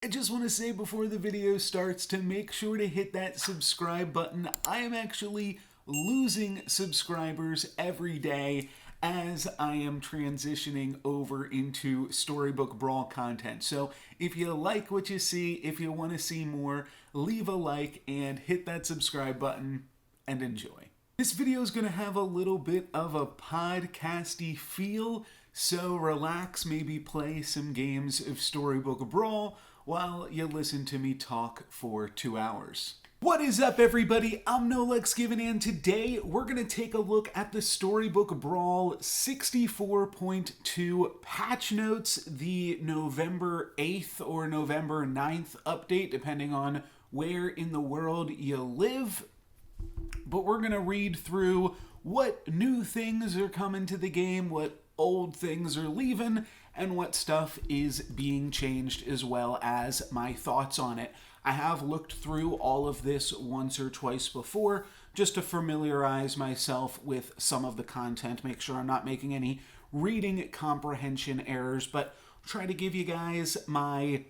I just want to say before the video starts to make sure to hit that subscribe button. I am actually losing subscribers every day as I am transitioning over into Storybook Brawl content. So if you like what you see, if you want to see more, leave a like and hit that subscribe button and enjoy. This video is going to have a little bit of a podcasty feel, so relax, maybe play some games of Storybook Brawl while you listen to me talk for 2 hours. What is up, everybody? I'm NoLucksGiven, and today we're going to take a look at the Storybook Brawl 64.2 patch notes, the November 8th or November 9th update, depending on where in the world you live. But we're going to read through what new things are coming to the game, what old things are leaving, and what stuff is being changed, as well as my thoughts on it. I have looked through all of this once or twice before, just to familiarize myself with some of the content, make sure I'm not making any reading comprehension errors, but try to give you guys my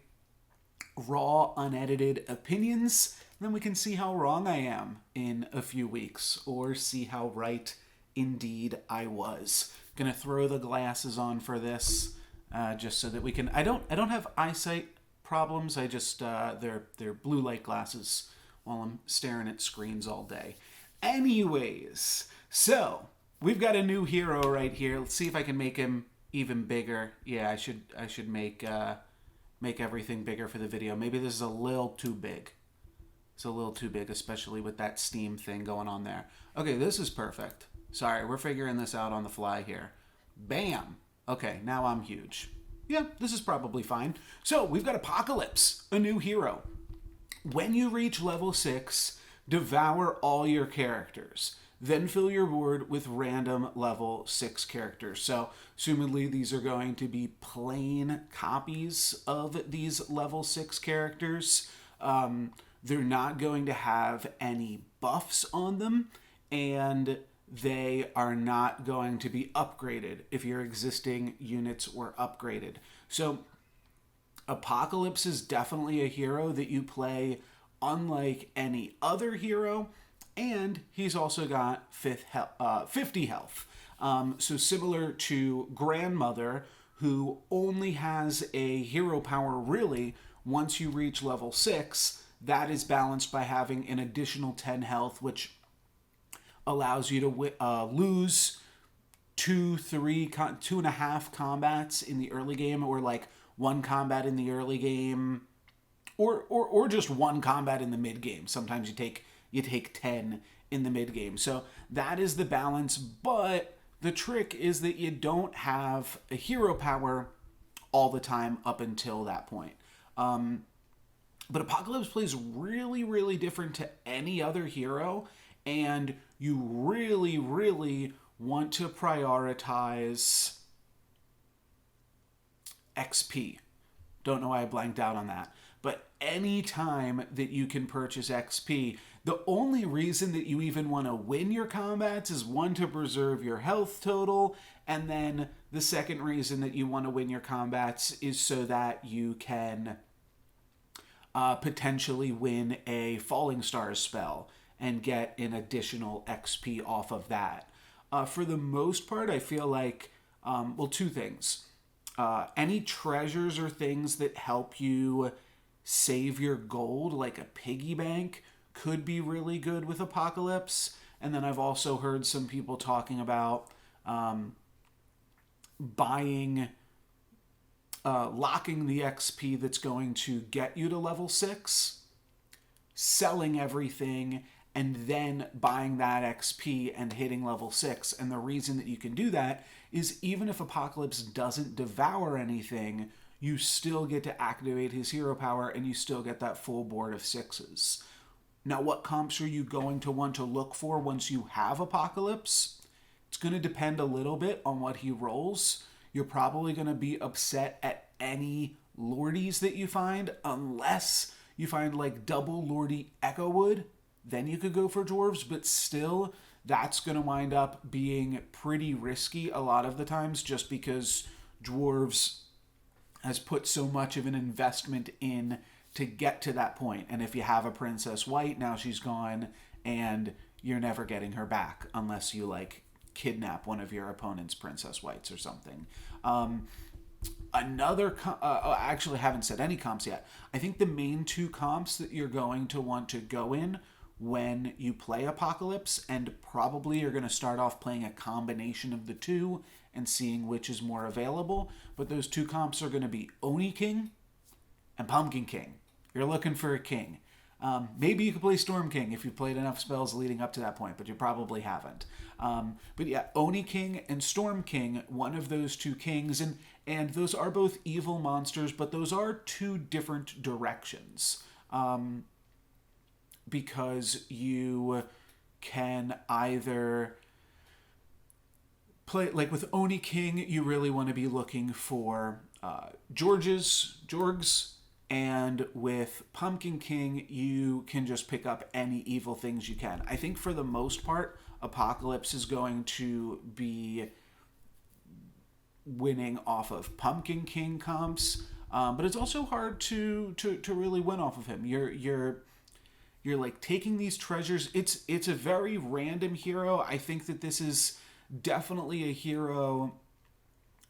raw, unedited opinions. Then we can see how wrong I am in a few weeks, or see how right indeed I was. Gonna throw the glasses on for this, just so that we can. I don't have eyesight problems. I just they're blue light glasses while I'm staring at screens all day. Anyways, so we've got a new hero right here. Let's see if I can make him even bigger. Yeah, I should make everything bigger for the video. Maybe this is a little too big. It's a little too big, especially with that Steam thing going on there. Okay, this is perfect. Sorry, we're figuring this out on the fly here. Bam! Okay, now I'm huge. Yeah, this is probably fine. So, we've got Apocalypse, a new hero. When you reach level 6, devour all your characters. Then fill your board with random level 6 characters. So, assumedly, these are going to be plain copies of these level 6 characters. They're not going to have any buffs on them, and they are not going to be upgraded if your existing units were upgraded. So Apocalypse is definitely a hero that you play unlike any other hero, and he's also got 50 health. So similar to Grandmother, who only has a hero power really once you reach level 6, that is balanced by having an additional 10 health, which allows you to lose 2.5 combats in the early game, or like 1 combat in the early game, or just 1 combat in the mid game. Sometimes you take 10 in the mid game. So that is the balance, but the trick is that you don't have a hero power all the time up until that point. But Apocalypse plays really, really different to any other hero, and you really, really want to prioritize XP. Don't know why I blanked out on that. But any time that you can purchase XP, the only reason that you even want to win your combats is, one, to preserve your health total, and then the second reason that you want to win your combats is so that you can potentially win a Falling Stars spell and get an additional XP off of that. For the most part, I feel like, well, 2 things. Any treasures or things that help you save your gold, like a piggy bank, could be really good with Apocalypse. And then I've also heard some people talking about locking the XP that's going to get you to level 6, selling everything, and then buying that XP and hitting level 6. And the reason that you can do that is, even if Apocalypse doesn't devour anything, you still get to activate his hero power, and you still get that full board of 6s. Now, what comps are you going to want to look for once you have Apocalypse? It's going to depend a little bit on what he rolls. You're probably going to be upset at any Lordies that you find, unless you find like double Lordie Echowood. Then you could go for Dwarves, but still, that's going to wind up being pretty risky a lot of the times, just because Dwarves has put so much of an investment in to get to that point. And if you have a Princess White, now she's gone and you're never getting her back unless you like kidnap one of your opponent's Princess Whites or something. Actually, I haven't said any comps yet. I think the main two comps that you're going to want to go in when you play Apocalypse, and probably you're going to start off playing a combination of the two and seeing which is more available. But those two comps are going to be Oni King and Pumpkin King. You're looking for a king. Maybe you could play Storm King if you've played enough spells leading up to that point, but you probably haven't. But yeah, Oni King and Storm King, one of those two kings, and those are both evil monsters, but those are two different directions. Because you can either play, like with Oni King, you really want to be looking for Jorgs, and with Pumpkin King, you can just pick up any evil things you can. I think for the most part, Apocalypse is going to be winning off of Pumpkin King comps, but it's also hard to really win off of him. You're like taking these treasures. It's a very random hero. I think that this is definitely a hero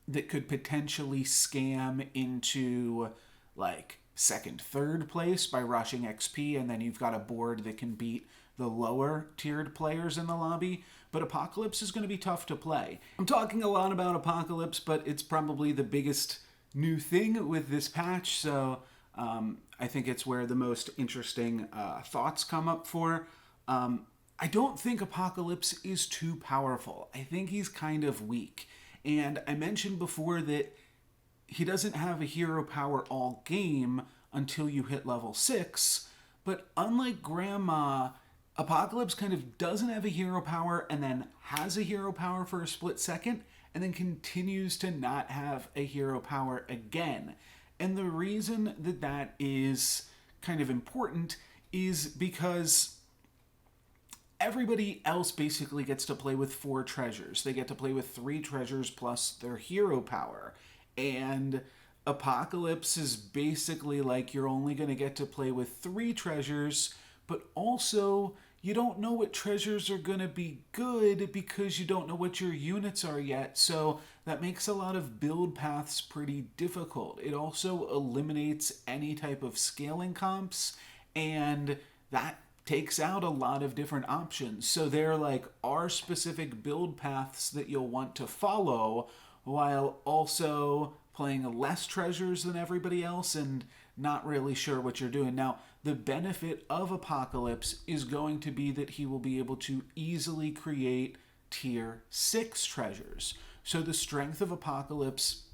that could potentially scam into like second, third place by rushing XP, and then you've got a board that can beat the lower tiered players in the lobby. But Apocalypse is going to be tough to play. I'm talking a lot about Apocalypse, but it's probably the biggest new thing with this patch, so I think it's where the most interesting thoughts come up for. I don't think Apocalypse is too powerful. I think he's kind of weak. And I mentioned before that he doesn't have a hero power all game until you hit level 6, but unlike Grandma, Apocalypse kind of doesn't have a hero power and then has a hero power for a split second and then continues to not have a hero power again. And the reason that that is kind of important is because everybody else basically gets to play with 4 treasures. They get to play with 3 treasures plus their hero power. And Apocalypse is basically like you're only going to get to play with 3 treasures, but also you don't know what treasures are going to be good because you don't know what your units are yet. So that makes a lot of build paths pretty difficult. It also eliminates any type of scaling comps, and that takes out a lot of different options. So there are specific build paths that you'll want to follow while also playing less treasures than everybody else and not really sure what you're doing. Now, the benefit of Apocalypse is going to be that he will be able to easily create tier 6 treasures. So the strength of Apocalypse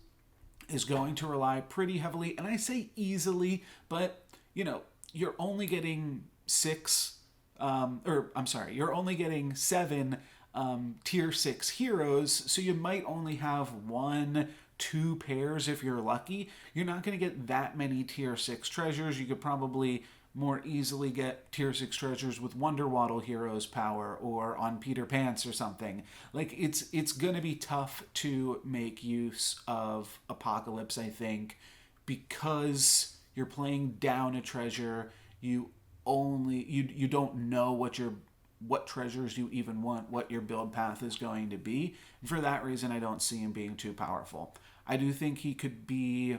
is going to rely pretty heavily, and I say easily, but you're only getting you're only getting 7 tier 6 heroes, so you might only have 1-2 pairs if you're lucky. You're not going to get that many tier 6 treasures. You could probably more easily get tier 6 treasures with Wonder Waddle Hero's power or on Peter Pants or something. It's going to be tough to make use of Apocalypse, I think, because you're playing down a treasure. You don't know what treasures you even want, what your build path is going to be. And for that reason, I don't see him being too powerful. I do think he could be,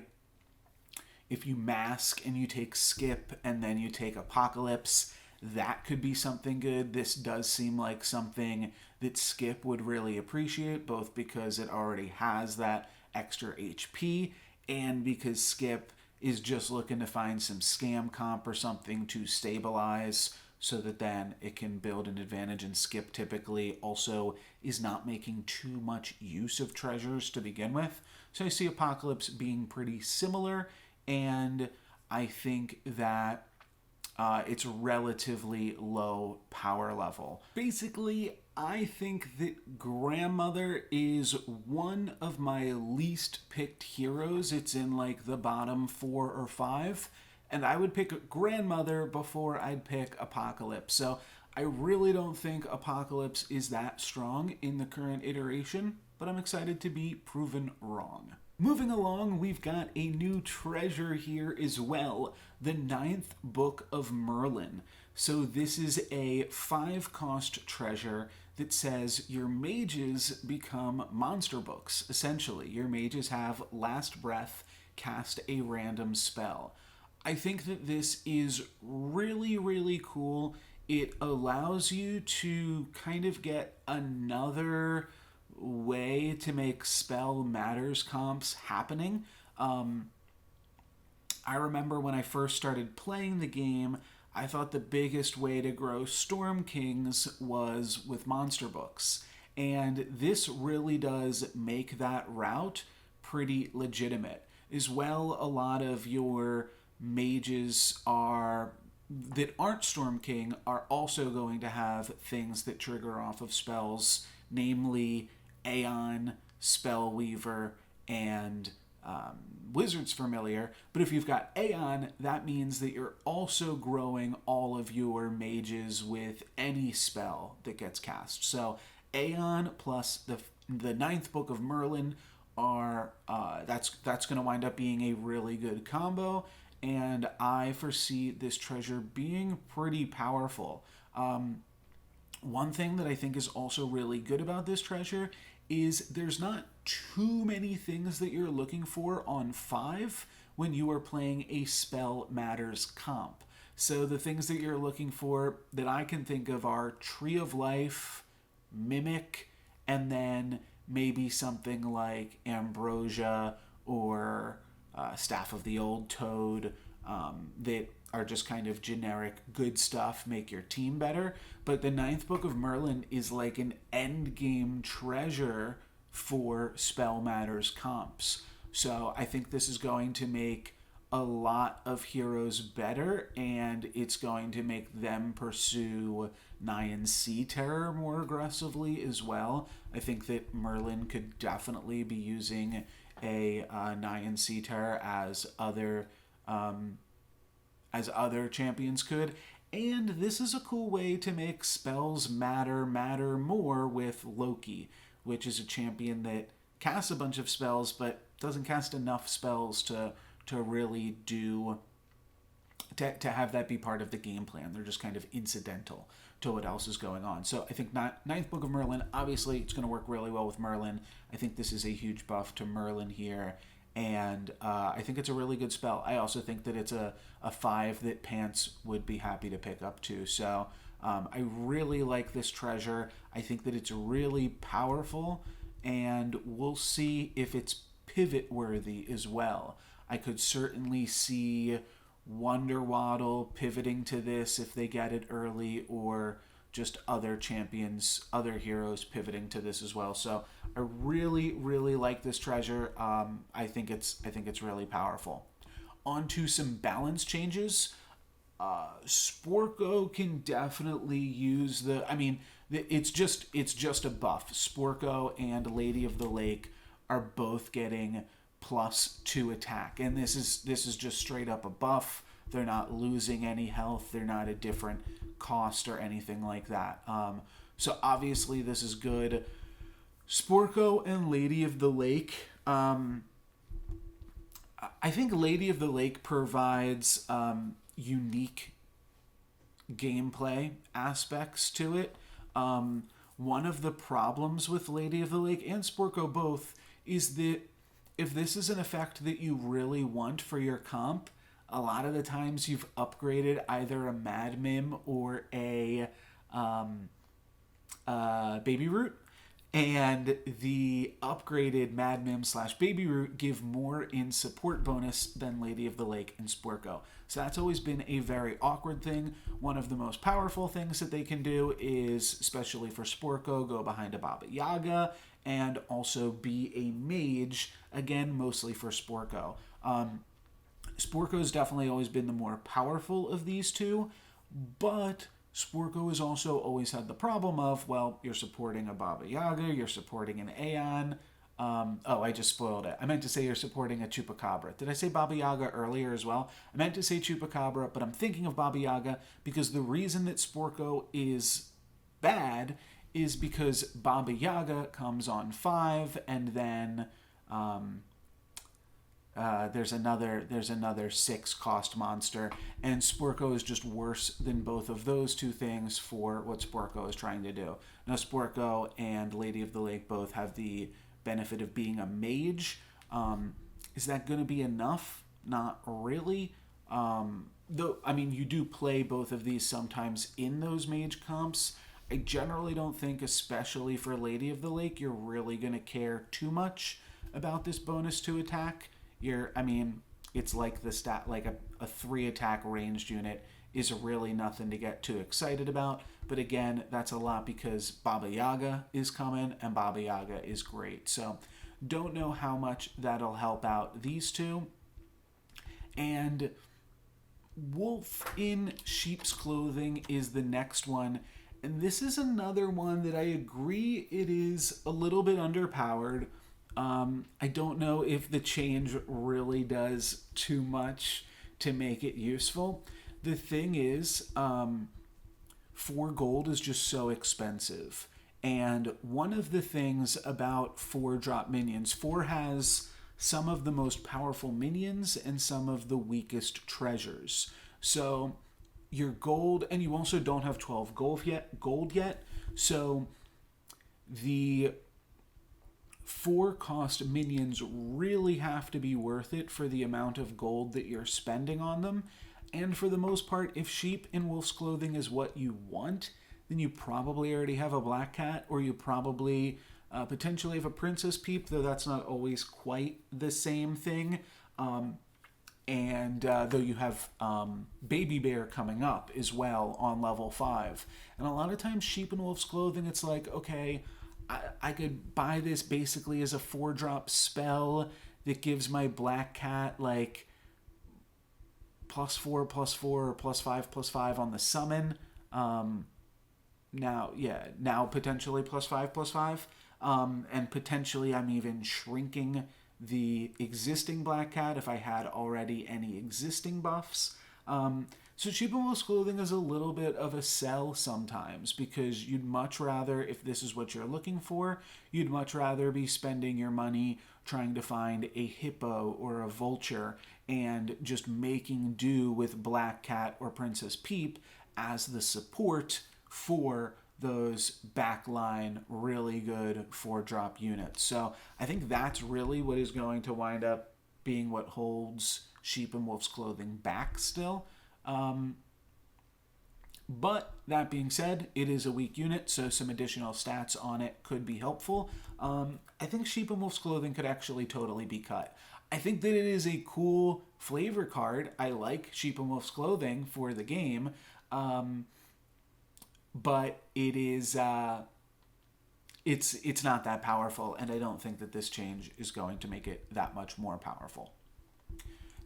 if you mask and you take Skip and then you take Apocalypse, that could be something good. This does seem like something that Skip would really appreciate, both because it already has that extra HP and because Skip is just looking to find some scam comp or something to stabilize so that then it can build an advantage. And Skip typically also is not making too much use of treasures to begin with. So I see Apocalypse being pretty similar, and I think that it's relatively low power level. Basically, I think that Grandmother is one of my least picked heroes. It's in the bottom 4 or 5. And I would pick Grandmother before I'd pick Apocalypse. So I really don't think Apocalypse is that strong in the current iteration, but I'm excited to be proven wrong. Moving along, we've got a new treasure here as well, the ninth Book of Merlin. So this is a 5-cost treasure that says your mages become monster books, essentially. Your mages have last breath, cast a random spell. I think that this is really, really cool. It allows you to kind of get another way to make spell matters comps happening. I remember when I first started playing the game, I thought the biggest way to grow Storm Kings was with monster books. And this really does make that route pretty legitimate. As well, a lot of your mages that aren't Storm King are also going to have things that trigger off of spells, namely Aeon, Spellweaver, and Wizard's Familiar. But if you've got Aeon, that means that you're also growing all of your mages with any spell that gets cast. So Aeon plus the ninth Book of Merlin are that's going to wind up being a really good combo, and I foresee this treasure being pretty powerful. One thing that I think is also really good about this treasure is there's not too many things that you're looking for on 5 when you are playing a spell matters comp. So the things that you're looking for that I can think of are Tree of Life, Mimic, and then maybe something like Ambrosia or Staff of the Old Toad that are just kind of generic good stuff, make your team better. But the ninth Book of Merlin is like an end game treasure for spell matters comps. So I think this is going to make a lot of heroes better, and it's going to make them pursue Nyan Sea Terror more aggressively as well. I think that Merlin could definitely be using a Nyan Sea Terror as other champions could. And this is a cool way to make spells matter more with Loki, which is a champion that casts a bunch of spells but doesn't cast enough spells to really do to have that be part of the game plan. They're just kind of incidental to what else is going on. So I think ninth Book of Merlin, obviously it's going to work really well with Merlin. I think this is a huge buff to Merlin here, and I think it's a really good spell. I also think that it's a 5 that Pants would be happy to pick up too. So I really like this treasure. I think that it's really powerful, and we'll see if it's pivot worthy as well. I could certainly see Wonder Waddle pivoting to this if they get it early, or just other champions, other heroes pivoting to this as well. So I really, really like this treasure. I think it's really powerful. On to some balance changes. Sporko can definitely use it's just a buff. Sporko and Lady of the Lake are both getting +2 attack, and this is just straight up a buff. They're not losing any health. They're not a different cost or anything like that. So obviously this is good. Sporko and Lady of the Lake. I think Lady of the Lake provides unique gameplay aspects to it. One of the problems with Lady of the Lake and Sporko both is that if this is an effect that you really want for your comp, a lot of the times you've upgraded either a Mad Mim or a Baby Root, and the upgraded Mad Mim / Baby Root give more in support bonus than Lady of the Lake and Sporko. So that's always been a very awkward thing. One of the most powerful things that they can do is, especially for Sporko, go behind a Baba Yaga and also be a mage, again, mostly for Sporko. Sporko's definitely always been the more powerful of these two, but Sporko has also always had the problem of, well, you're supporting a Baba Yaga, you're supporting an Aeon. I just spoiled it. I meant to say you're supporting a Chupacabra. Did I say Baba Yaga earlier as well? I meant to say Chupacabra, but I'm thinking of Baba Yaga because the reason that Sporko is bad is because Baba Yaga comes on 5 and then there's another 6 cost monster, and Sporko is just worse than both of those two things for what Sporko is trying to do. Now, Sporko and Lady of the Lake both have the benefit of being a mage. Is that going to be enough? Not really. Though, I mean, you do play both of these sometimes in those mage comps. I generally don't think, especially for Lady of the Lake, you're really going to care too much about this bonus to attack. It's like the stat, like a 3 attack ranged unit is really nothing to get too excited about. But again, that's a lot because Baba Yaga is coming, and Baba Yaga is great. So don't know how much that'll help out these two. And Wolf in Sheep's Clothing is the next one. And this is another one that I agree it is a little bit underpowered. I don't know if the change really does too much to make it useful. The thing is, 4 gold is just so expensive. And one of the things about 4-drop minions, 4 has some of the most powerful minions and some of the weakest treasures. So your gold, and you also don't have 12 gold yet. So the 4 cost minions really have to be worth it for the amount of gold that you're spending on them. And for the most part, if Sheep in Wolf's Clothing is what you want, then you probably already have a Black Cat, or you probably potentially have a Princess Peep, though that's not always quite the same thing. And though you have Baby Bear coming up as well on level 5. And a lot of times Sheep in Wolf's Clothing, it's like, okay, I could buy this basically as a 4-drop spell that gives my Black Cat like +4/+4 or +5/+5 on the summon. Now potentially +5/+5. And potentially I'm even shrinking the existing Black Cat if I had already any existing buffs. So Sheep in Wolf's Clothing is a little bit of a sell sometimes, because you'd much rather, if this is what you're looking for, you'd much rather be spending your money trying to find a hippo or a vulture and just making do with Black Cat or Princess Peep as the support for those backline really good 4-drop units. So I think that's really what is going to wind up being what holds Sheep in Wolf's Clothing back still. But that being said, it is a weak unit, so some additional stats on it could be helpful. I think Sheep in Wolf's Clothing could actually totally be cut. I think that it is a cool flavor card. I like Sheep in Wolf's Clothing for the game. But it is it's not that powerful, and I don't think that this change is going to make it that much more powerful.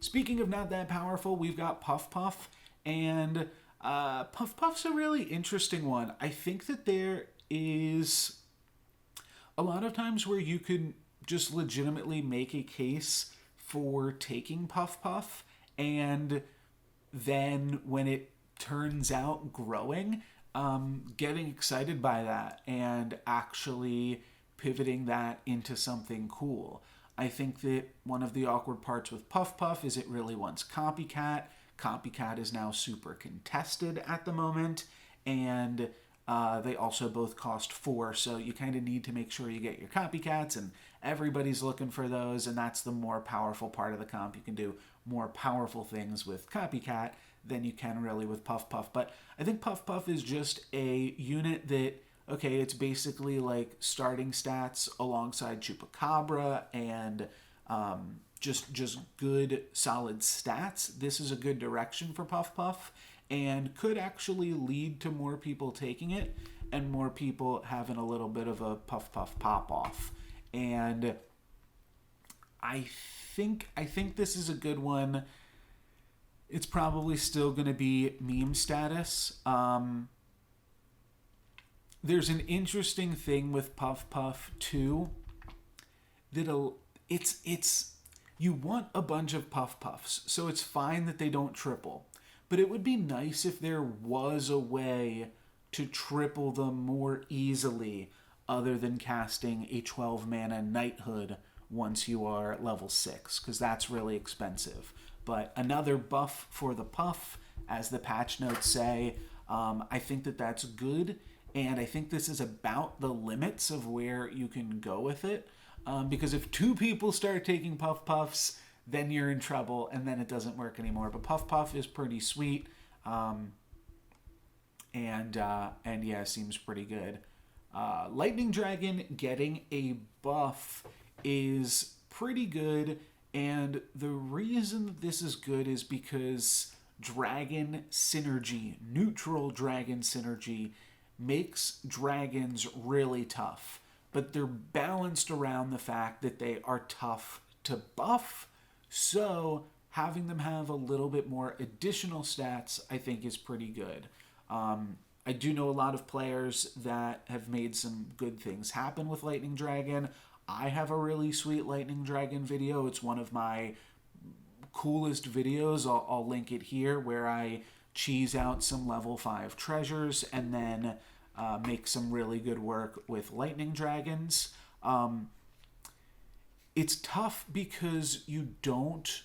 Speaking of not that powerful, we've got Puff Puff, and Puff Puff's a really interesting one. I think that there is a lot of times where you could just legitimately make a case for taking Puff Puff, and then when it turns out growing, getting excited by that and actually pivoting that into something cool. I think that one of the awkward parts with Puff Puff is it really wants Copycat. Copycat is now super contested at the moment, and they also both cost 4, so you kind of need to make sure you get your Copycats, and everybody's looking for those, and that's the more powerful part of the comp. You can do more powerful things with Copycat than you can really with Puff Puff. But I think Puff Puff is just a unit that, okay, it's basically like starting stats alongside Chupacabra and just good solid stats. This is a good direction for Puff Puff and could actually lead to more people taking it and more people having a little bit of a Puff Puff pop off. And I think this is a good one. It's probably still going to be meme status. There's an interesting thing with Puff Puff too. That it's you want a bunch of Puff Puffs, so it's fine that they don't triple. But it would be nice if there was a way to triple them more easily, other than casting a 12 mana Knighthood once you are level 6, because that's really expensive. But another buff for the puff, as the patch notes say. I think that that's good, and I think this is about the limits of where you can go with it. Because if 2 people start taking puff puffs, then you're in trouble, and then it doesn't work anymore. But puff puff is pretty sweet, and yeah, seems pretty good. Lightning Dragon getting a buff is pretty good, and the reason that this is good is because dragon synergy, neutral dragon synergy, makes dragons really tough. But they're balanced around the fact that they are tough to buff, so having them have a little bit more additional stats, I think, is pretty good. I do know a lot of players that have made some good things happen with Lightning Dragon. I have a really sweet Lightning Dragon video. It's one of my coolest videos. I'll link it here, where I cheese out some level 5 treasures and then make some really good work with Lightning Dragons. It's tough because you don't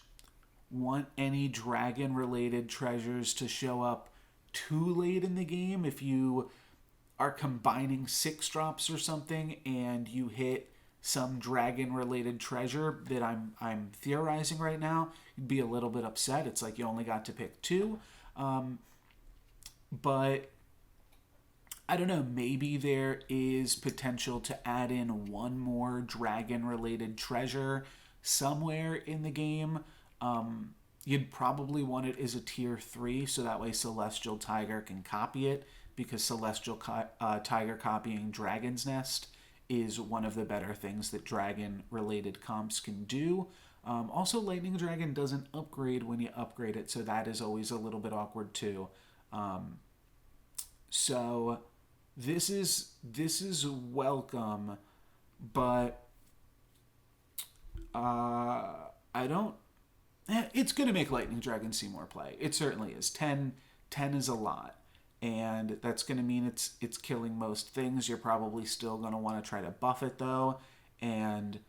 want any dragon-related treasures to show up too late in the game. If you are combining 6 drops or something and you hit some dragon-related treasure that I'm theorizing right now, you'd be a little bit upset. It's like you only got to pick 2. But I don't know, maybe there is potential to add in one more dragon-related treasure somewhere in the game. You'd probably want it as a tier 3, so that way Celestial Tiger can copy it, because Celestial Tiger copying Dragon's Nest is one of the better things that dragon-related comps can do. Also, Lightning Dragon doesn't upgrade when you upgrade it, so that is always a little bit awkward too. So this is welcome, but I don't. It's going to make Lightning Dragon see more play. It certainly is. 10 is a lot, and that's going to mean it's killing most things. You're probably still going to want to try to buff it though, and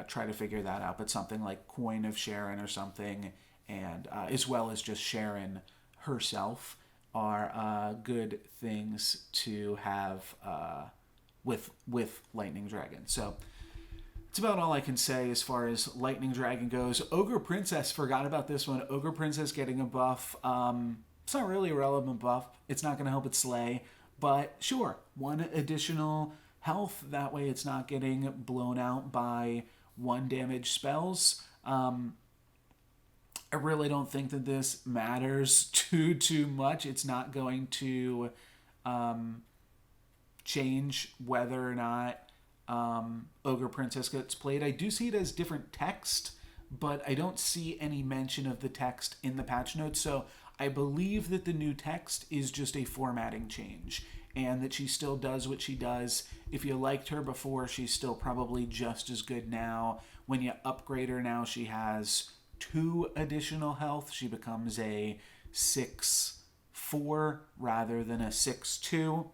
try to figure that out. But something like Coin of Sharon or something, and as well as just Sharon herself, are good things to have with Lightning Dragon. So it's about all I can say as far as Lightning Dragon goes. Ogre Princess, forgot about this one. Ogre Princess getting a buff. It's not really a relevant buff. It's not going to help it slay. But sure, 1 additional health. That way it's not getting blown out by 1 damage spells. I really don't think that this matters too much. It's not going to change whether or not Ogre Princess gets played. I do see it as different text, but I don't see any mention of the text in the patch notes, so I believe that the new text is just a formatting change, and that she still does what she does. If you liked her before, she's still probably just as good now. When you upgrade her now, she has 2 additional health. She becomes a 6/4 rather than a 6/2.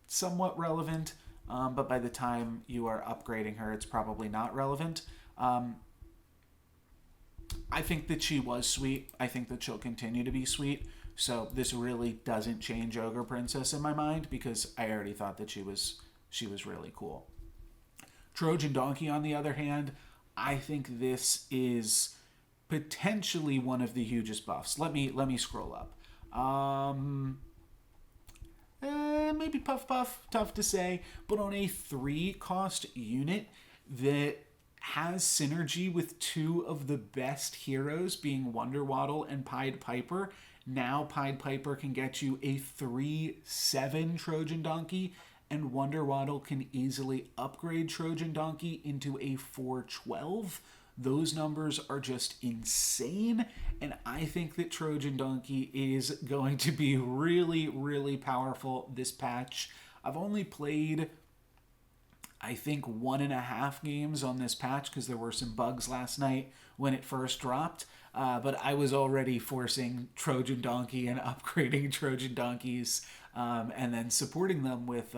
Somewhat relevant, but by the time you are upgrading her, it's probably not relevant. I think that she was sweet. I think that she'll continue to be sweet. So this really doesn't change Ogre Princess in my mind, because I already thought that she was really cool. Trojan Donkey, on the other hand, I think this is potentially one of the hugest buffs. Let me scroll up. Maybe Puff Puff, tough to say, but on a 3-cost unit that has synergy with 2 of the best heroes, being Wonder Waddle and Pied Piper. Now Pied Piper can get you a 3/7 Trojan Donkey, and Wonder Waddle can easily upgrade Trojan Donkey into a 4/12. Those numbers are just insane, and I think that Trojan Donkey is going to be really, really powerful this patch. I've only played, I think, 1.5 games on this patch, because there were some bugs last night when it first dropped, but I was already forcing Trojan Donkey and upgrading Trojan Donkeys, and then supporting them with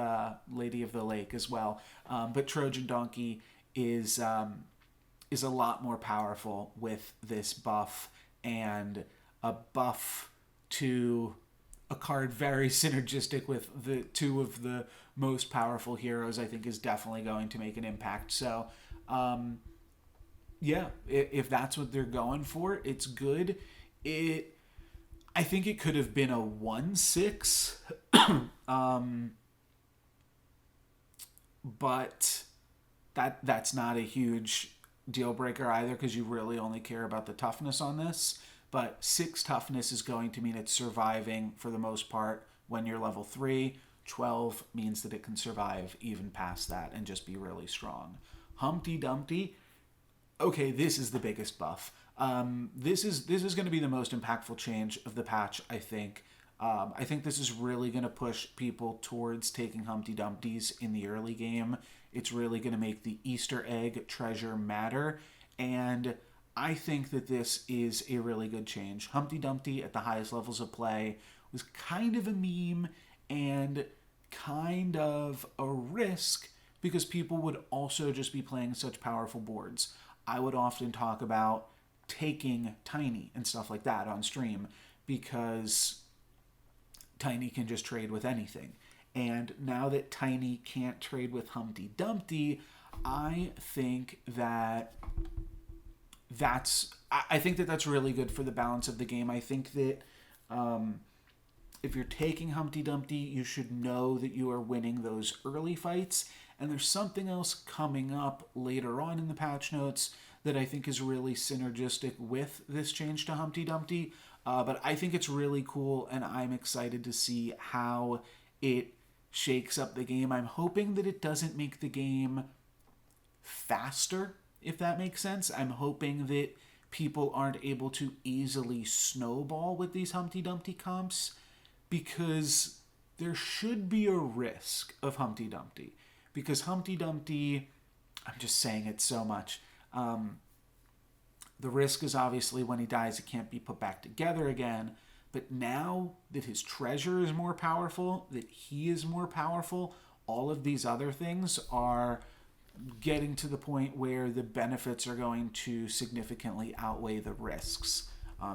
Lady of the Lake as well. But Trojan Donkey is a lot more powerful with this buff, and a buff to a card very synergistic with the two of the most powerful heroes, I think is definitely going to make an impact. So, yeah, if that's what they're going for, it's good. I think it could have been a 1/6, but that's not a huge deal breaker either, because you really only care about the toughness on this. But 6 toughness is going to mean it's surviving for the most part when you're level 3. 12 means that it can survive even past that and just be really strong. Humpty Dumpty, okay, this is the biggest buff. This is going to be the most impactful change of the patch, I think. I think this is really going to push people towards taking Humpty Dumpties in the early game. It's really going to make the Easter egg treasure matter, and I think that this is a really good change. Humpty Dumpty at the highest levels of play was kind of a meme and kind of a risk, because people would also just be playing such powerful boards. I would often talk about taking Tiny and stuff like that on stream, because Tiny can just trade with anything. And now that Tiny can't trade with Humpty Dumpty, I think that that's really good for the balance of the game. I think that if you're taking Humpty Dumpty, you should know that you are winning those early fights. And there's something else coming up later on in the patch notes that I think is really synergistic with this change to Humpty Dumpty. But I think it's really cool, and I'm excited to see how it shakes up the game. I'm hoping that it doesn't make the game faster, if that makes sense. I'm hoping that people aren't able to easily snowball with these Humpty Dumpty comps, because there should be a risk of Humpty Dumpty. Because Humpty Dumpty, I'm just saying it so much, the risk is obviously when he dies, it can't be put back together again. But now that his treasure is more powerful, that he is more powerful, all of these other things are getting to the point where the benefits are going to significantly outweigh the risks.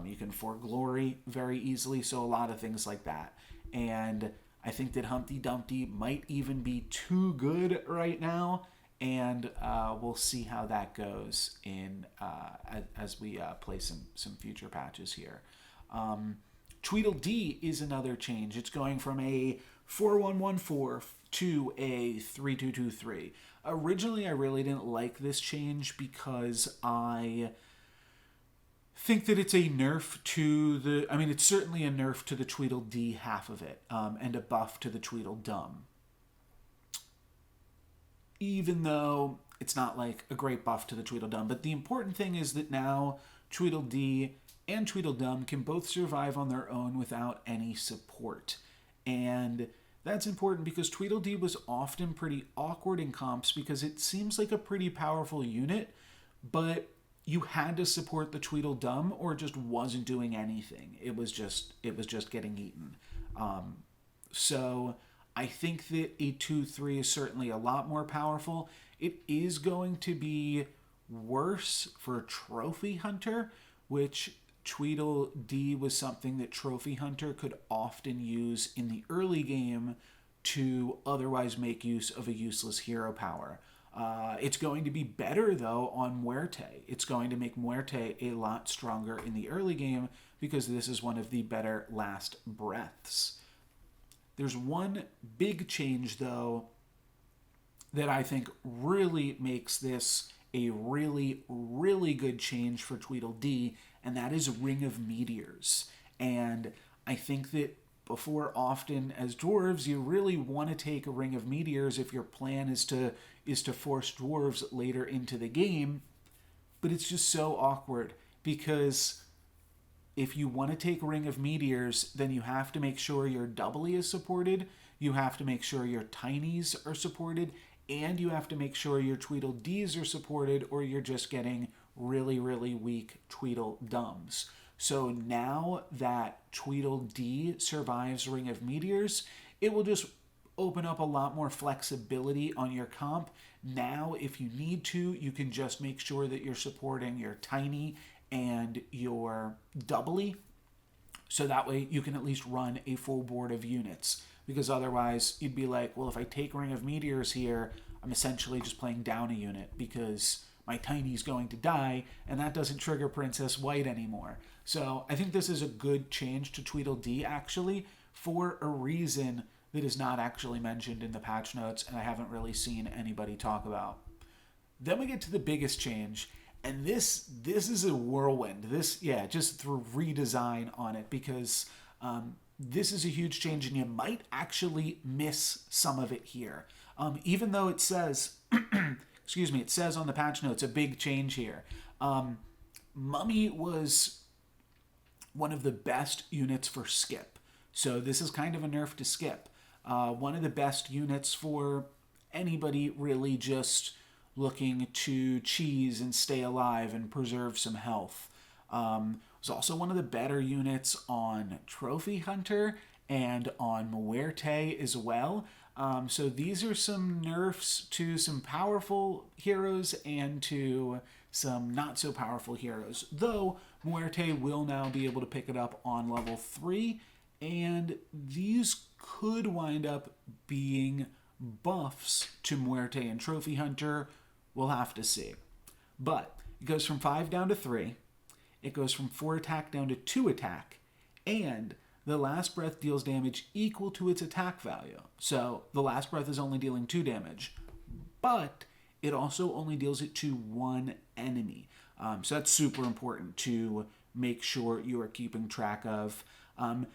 You can for glory very easily, so a lot of things like that. And I think that Humpty Dumpty might even be too good right now, and we'll see how that goes in as we play some future patches here. Tweedledee is another change. It's going from a 4114 to a 3223. Originally, I really didn't like this change because I think that it's a nerf to the... I mean, it's certainly a nerf to the Tweedledee half of it, and a buff to the Tweedledum. Even though it's not like a great buff to the Tweedledum. But the important thing is that now Tweedledee and Tweedledum can both survive on their own without any support. And that's important because Tweedledee was often pretty awkward in comps because it seems like a pretty powerful unit, but you had to support the Tweedledum or it just wasn't doing anything. It was just getting eaten. So I think that a 2-3 is certainly a lot more powerful. It is going to be worse for Trophy Hunter, which Tweedledee was something that Trophy Hunter could often use in the early game to otherwise make use of a useless hero power. It's going to be better, though, on Muerte. It's going to make Muerte a lot stronger in the early game because this is one of the better last breaths. There's one big change, though, that I think really makes this a really, really good change for Tweedledee, and that is Ring of Meteors. And I think that before, often as dwarves, you really want to take a Ring of Meteors if your plan is to force dwarves later into the game. But it's just so awkward because if you want to take Ring of Meteors, then you have to make sure your doubly is supported, you have to make sure your tinies are supported, and you have to make sure your Tweedledees are supported, or you're just getting really, really weak Tweedledums. So now that Tweedledee survives Ring of Meteors, it will just open up a lot more flexibility on your comp. Now, if you need to, you can just make sure that you're supporting your tiny and your doubly, so that way you can at least run a full board of units. Because otherwise, you'd be like, well, if I take Ring of Meteors here, I'm essentially just playing down a unit because my tiny's going to die, and that doesn't trigger Princess White anymore. So I think this is a good change to Tweedledee, actually, for a reason that is not actually mentioned in the patch notes, and I haven't really seen anybody talk about. Then we get to the biggest change, and this is a whirlwind. Just through redesign on it, because this is a huge change, and you might actually miss some of it here. Even though it says, excuse me, it says on the patch notes a big change here. Mummy was one of the best units for skip. So this is kind of a nerf to skip. One of the best units for anybody really just looking to cheese and stay alive and preserve some health. Was also one of the better units on Trophy Hunter and on Muerte as well. So these are some nerfs to some powerful heroes and to some not so powerful heroes. Though Muerte will now be able to pick it up on level 3, and these could wind up being buffs to Muerte and Trophy Hunter. We'll have to see. But it goes from 5 down to 3. It goes from 4 attack down to 2 attack. And the Last Breath deals damage equal to its attack value. So the Last Breath is only dealing 2 damage. But it also only deals it to 1 enemy. So that's super important to make sure you are keeping track of. I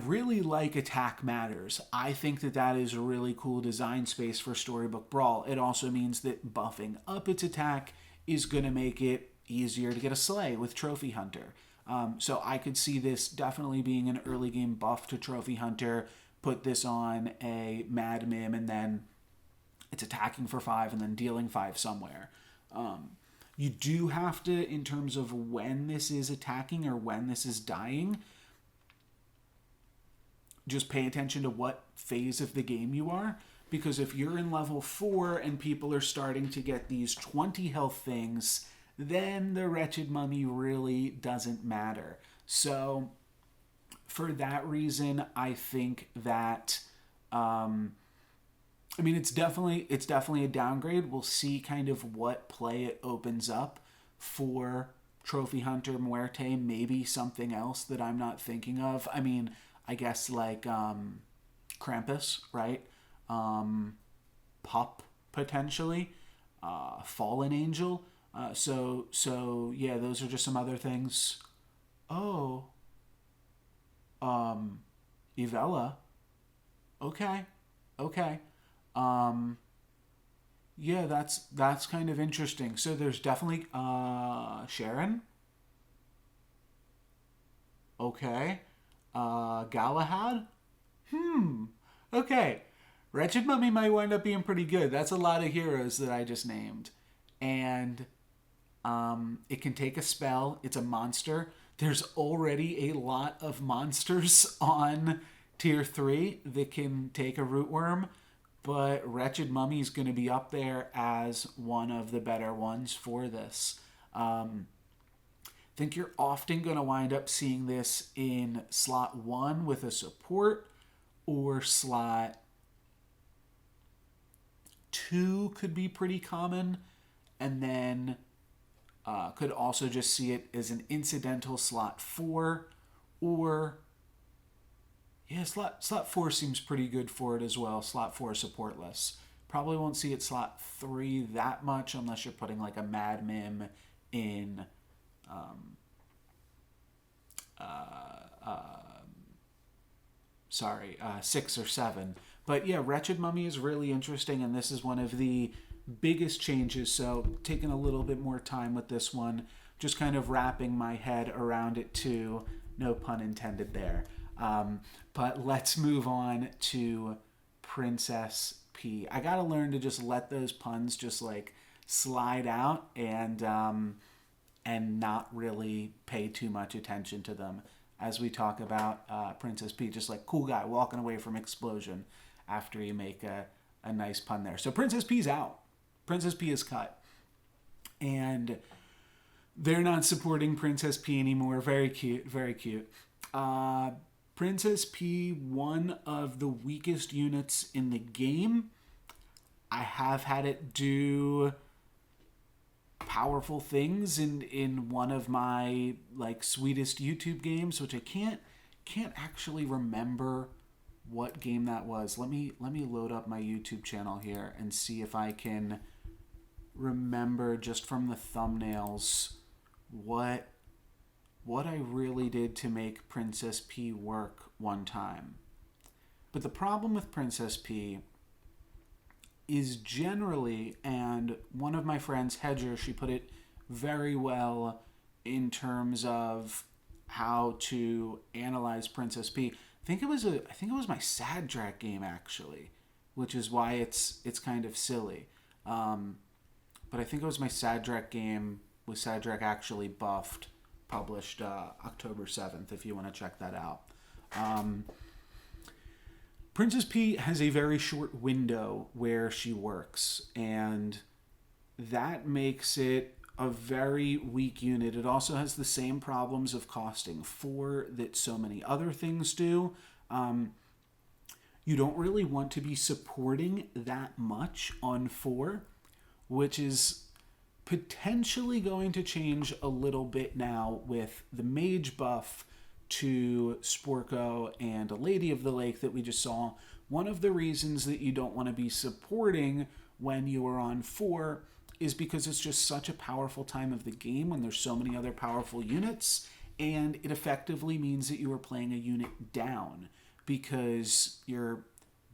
really like Attack Matters. I think that is a really cool design space for Storybook Brawl. It also means that buffing up its attack is going to make it easier to get a Slay with Trophy Hunter. So I could see this definitely being an early game buff to Trophy Hunter. Put this on a Mad Mim, and then it's attacking for 5 and then dealing 5 somewhere. You do have to, in terms of when this is attacking or when this is dying, just pay attention to what phase of the game you are. Because if you're in level 4 and people are starting to get these 20 health things, then the Wretched Mummy really doesn't matter. So for that reason, I think that it's definitely a downgrade. We'll see kind of what play it opens up for Trophy Hunter, Muerte, maybe something else that I'm not thinking of. I guess like Krampus, right? Pup, potentially. Fallen Angel. So yeah, those are just some other things. Oh. Evella. Okay. Yeah, that's kind of interesting. So there's definitely Sharon. Okay. Galahad. Okay. Wretched Mummy might wind up being pretty good. That's a lot of heroes that I just named. And it can take a spell. It's a monster. There's already a lot of monsters on tier 3 that can take a rootworm, but Wretched Mummy is going to be up there as one of the better ones for this. I think you're often going to wind up seeing this in slot 1 with a support, or slot 2 could be pretty common, and then could also just see it as an incidental slot 4, or yeah, slot 4 seems pretty good for it as well. Slot 4 supportless. Probably won't see it slot 3 that much unless you're putting like a Mad Mim in 6 or 7. But yeah, Wretched Mummy is really interesting, and this is one of the biggest changes. So taking a little bit more time with this one, just kind of wrapping my head around it too. No pun intended there. But let's move on to Princess P. I gotta learn to just let those puns just like slide out and not really pay too much attention to them. as we talk about Princess P. Just like cool guy walking away from explosion after you make a nice pun there. So Princess P's out. Princess P is cut. And they're not supporting Princess P anymore. Very cute, very cute. Princess P, one of the weakest units in the game. I have had it do powerful things in one of my like sweetest YouTube games, which I can't actually remember what game that was. Let me load up my YouTube channel here and see if I can remember just from the thumbnails what I really did to make Princess P work one time. But the problem with Princess P is generally, and one of my friends, Hedger, she put it very well in terms of how to analyze Princess P. I think it was my Sad Track game actually, which is why it's kind of silly. But I think it was my Sad Track game with Sad Track actually buffed, published October 7th, if you want to check that out. Princess P has a very short window where she works, and that makes it a very weak unit. It also has the same problems of costing 4 that so many other things do. You don't really want to be supporting that much on 4, which is potentially going to change a little bit now with the mage buff to Sporko and a Lady of the Lake that we just saw. One of the reasons that you don't want to be supporting when you are on 4 is because it's just such a powerful time of the game when there's so many other powerful units, and it effectively means that you are playing a unit down because your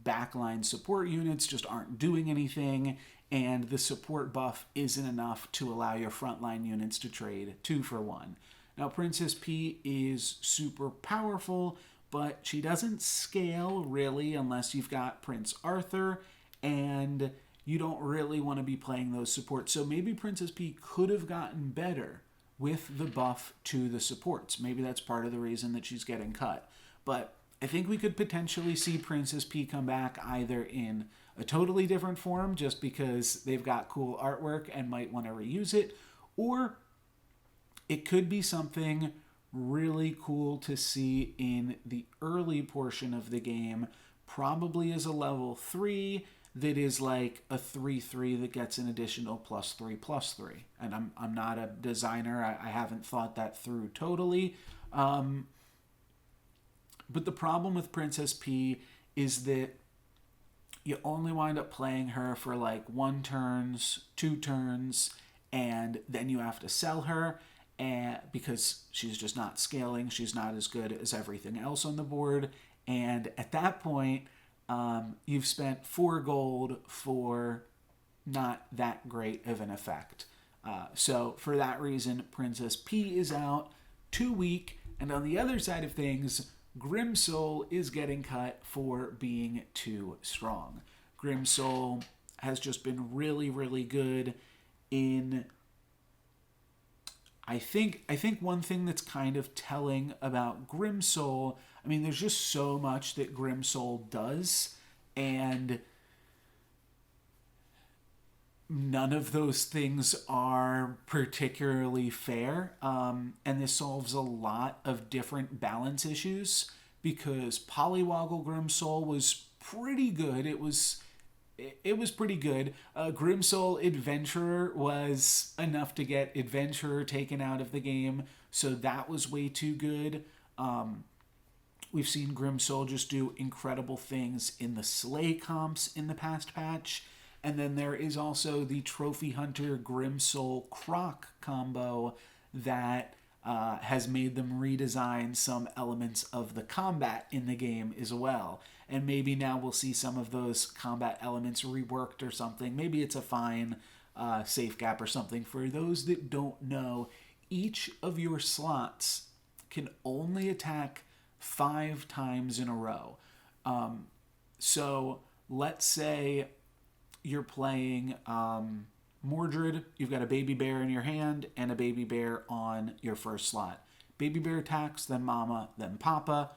backline support units just aren't doing anything, and the support buff isn't enough to allow your frontline units to trade 2 for 1. Now, Princess P is super powerful, but she doesn't scale really unless you've got Prince Arthur, and you don't really want to be playing those supports. So maybe Princess P could have gotten better with the buff to the supports. Maybe that's part of the reason that she's getting cut. But I think we could potentially see Princess P come back either in a totally different form just because they've got cool artwork and might want to reuse it, or it could be something really cool to see in the early portion of the game, probably as a level 3 that is like a 3/3 that gets an additional +3/+3. And I'm not a designer. I haven't thought that through totally. But the problem with Princess P is that you only wind up playing her for like 1 turns, 2 turns, and then you have to sell her. And because she's just not scaling, she's not as good as everything else on the board. And at that point, you've spent 4 gold for not that great of an effect. So for that reason, Princess P is out, too weak. And on the other side of things, Grimsoul is getting cut for being too strong. Grimsoul has just been really, really good in... I think one thing that's kind of telling about Grimsoul, I mean, there's just so much that Grimsoul does, and none of those things are particularly fair. And this solves a lot of different balance issues, because Polywoggle Grimsoul was pretty good. It was pretty good. Grimsoul Adventurer was enough to get Adventurer taken out of the game, so that was way too good. We've seen Grimsoul just do incredible things in the Slay comps in the past patch, and then there is also the Trophy Hunter Grimsoul Croc combo that has made them redesign some elements of the combat in the game as well. And maybe now we'll see some of those combat elements reworked or something. Maybe it's a fine safe gap or something. For those that don't know, each of your slots can only attack 5 times in a row. So let's say you're playing Mordred, you've got a baby bear in your hand and a baby bear on your first slot. Baby bear attacks, then mama, then papa.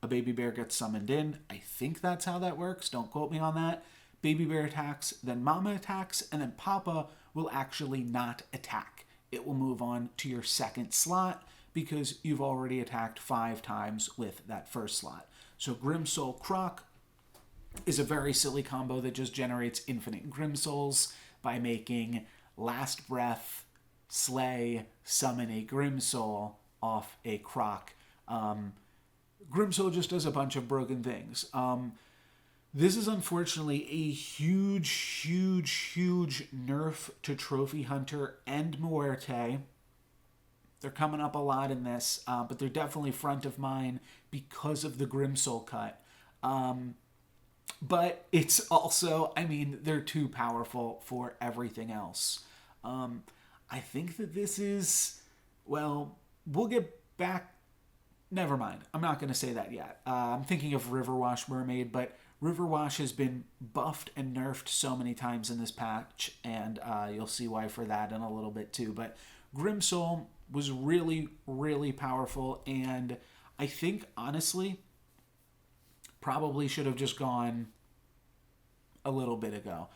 A baby bear gets summoned in. I think that's how that works. Don't quote me on that. Baby bear attacks, then mama attacks, and then papa will actually not attack. It will move on to your second slot because you've already attacked 5 times with that first slot. So Grimsoul Croc is a very silly combo that just generates infinite Grimsouls by making Last Breath, Slay, summon a Grimsoul off a Croc. Grimsoul just does a bunch of broken things. This is unfortunately a huge nerf to Trophy Hunter and Muerte. They're coming up a lot in this, but they're definitely front of mind because of the Grimsoul cut. But it's also, I mean, they're too powerful for everything else. I think that this is, well, we'll get back. Never mind. I'm not going to say that yet. I'm thinking of Riverwash Mermaid, but Riverwash has been buffed and nerfed so many times in this patch, and you'll see why for that in a little bit too. But Grimsoul was really powerful, and I think, honestly, probably should have just gone a little bit ago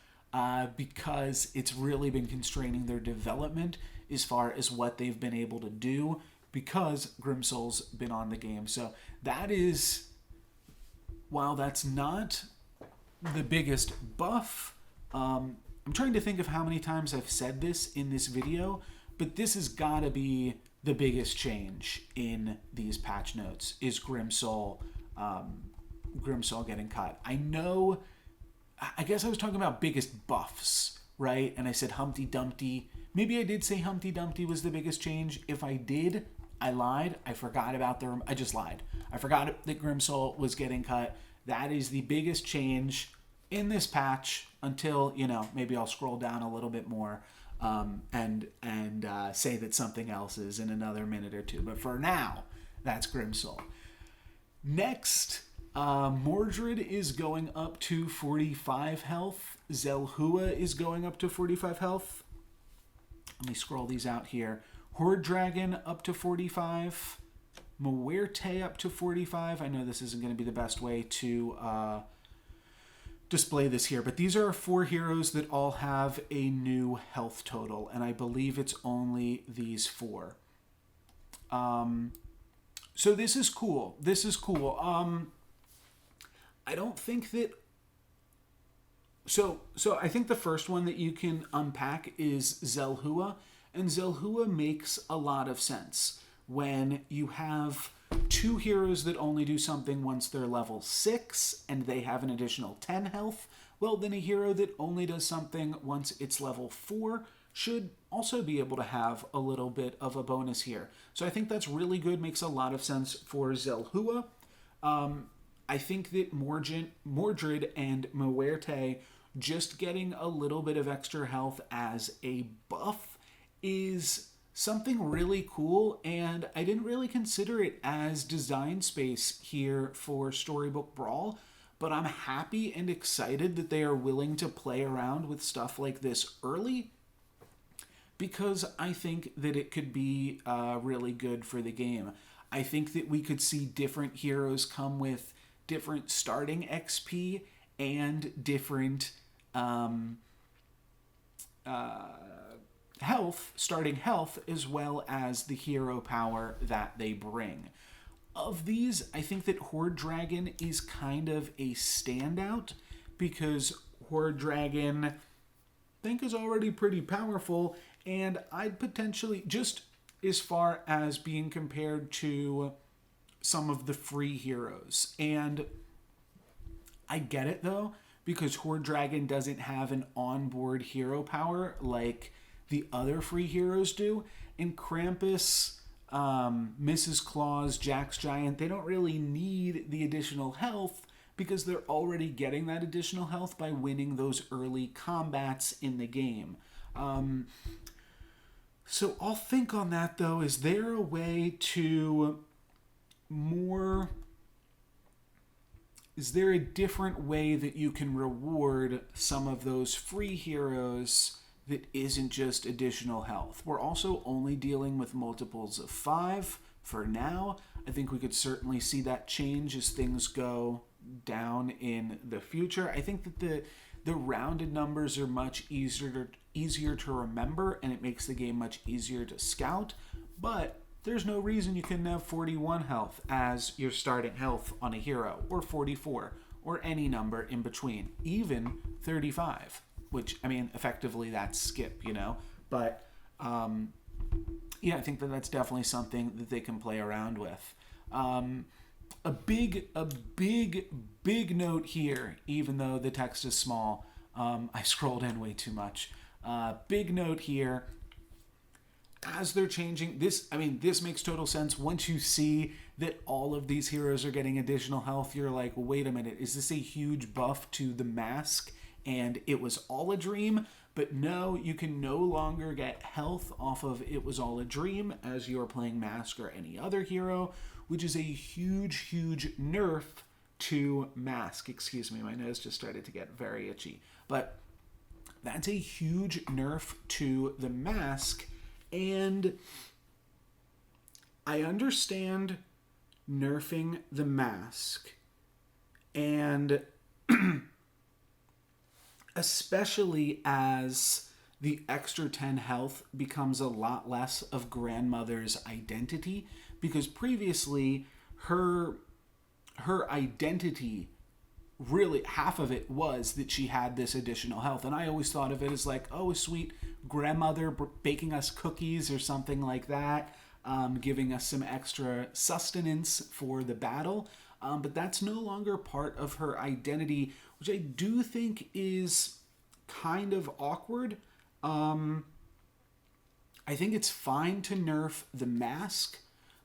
because it's really been constraining their development as far as what they've been able to do because Grimsoul's been on the game. So that is, while that's not the biggest buff, I'm trying to think of how many times I've said this in this video, but this has got to be the biggest change in these patch notes is Grimsoul getting cut. I guess I was talking about biggest buffs, right? And I said Humpty Dumpty. Maybe I did say Humpty Dumpty was the biggest change. If I did, I lied. I forgot about I just lied. I forgot that Grimsoul was getting cut. That is the biggest change in this patch until, maybe I'll scroll down a little bit more and say that something else is in another minute or two. But for now, that's Grimsoul. Next, Mordred is going up to 45 health. Zelhua is going up to 45 health. Let me scroll these out here. Horde Dragon up to 45. Muerte up to 45. I know this isn't going to be the best way to display this here, but these are 4 heroes that all have a new health total, and I believe it's only these 4. So this is cool. I don't think that... So I think the first one that you can unpack is Zelhua, and Zelhua makes a lot of sense. When you have 2 heroes that only do something once they're level 6, and they have an additional 10 health, well, then a hero that only does something once it's level 4 should also be able to have a little bit of a bonus here. So I think that's really good, makes a lot of sense for Zelhua. I think that Mordred and Muerte just getting a little bit of extra health as a buff is something really cool, and I didn't really consider it as design space here for Storybook Brawl, but I'm happy and excited that they are willing to play around with stuff like this early, because I think that it could be really good for the game. I think that we could see different heroes come with different starting XP and different starting health, as well as the hero power that they bring. Of these, I think that Horde Dragon is kind of a standout, because Horde Dragon, I think, is already pretty powerful, and I'd potentially, just as far as being compared to some of the free heroes. And I get it, though, because Horde Dragon doesn't have an onboard hero power like the other free heroes do. And Krampus, Mrs. Claus, Jack's Giant, they don't really need the additional health because they're already getting that additional health by winning those early combats in the game. So I'll think on that, though. Is there a way to more... Is there a different way that you can reward some of those free heroes that isn't just additional health? We're also only dealing with multiples of 5 for now. I think we could certainly see that change as things go down in the future. I think that the rounded numbers are much easier to remember, and it makes the game much easier to scout, but there's no reason you couldn't have 41 health as your starting health on a hero, or 44, or any number in between, even 35, which, I mean, effectively that's skip, you know? But, yeah, I think that that's definitely something that they can play around with. A big note here, even though the text is small. I scrolled in way too much. Big note here. As they're changing this, I mean, this makes total sense. Once you see that all of these heroes are getting additional health, you're like, wait a minute, is this a huge buff to the mask? And it was all a dream? But no, you can no longer get health off of It Was All a Dream as you're playing Mask or any other hero, which is a huge nerf to Mask. Excuse me, my nose just started to get very itchy. But that's a huge nerf to the Mask, and I understand nerfing the Mask, and especially as the extra 10 health becomes a lot less of Grandmother's identity, because previously her identity, really half of it was that she had this additional health, and I always thought of it as like, oh, a sweet grandmother baking us cookies or something like that, giving us some extra sustenance for the battle. But that's no longer part of her identity, which I do think is kind of awkward. I think it's fine to nerf the Mask,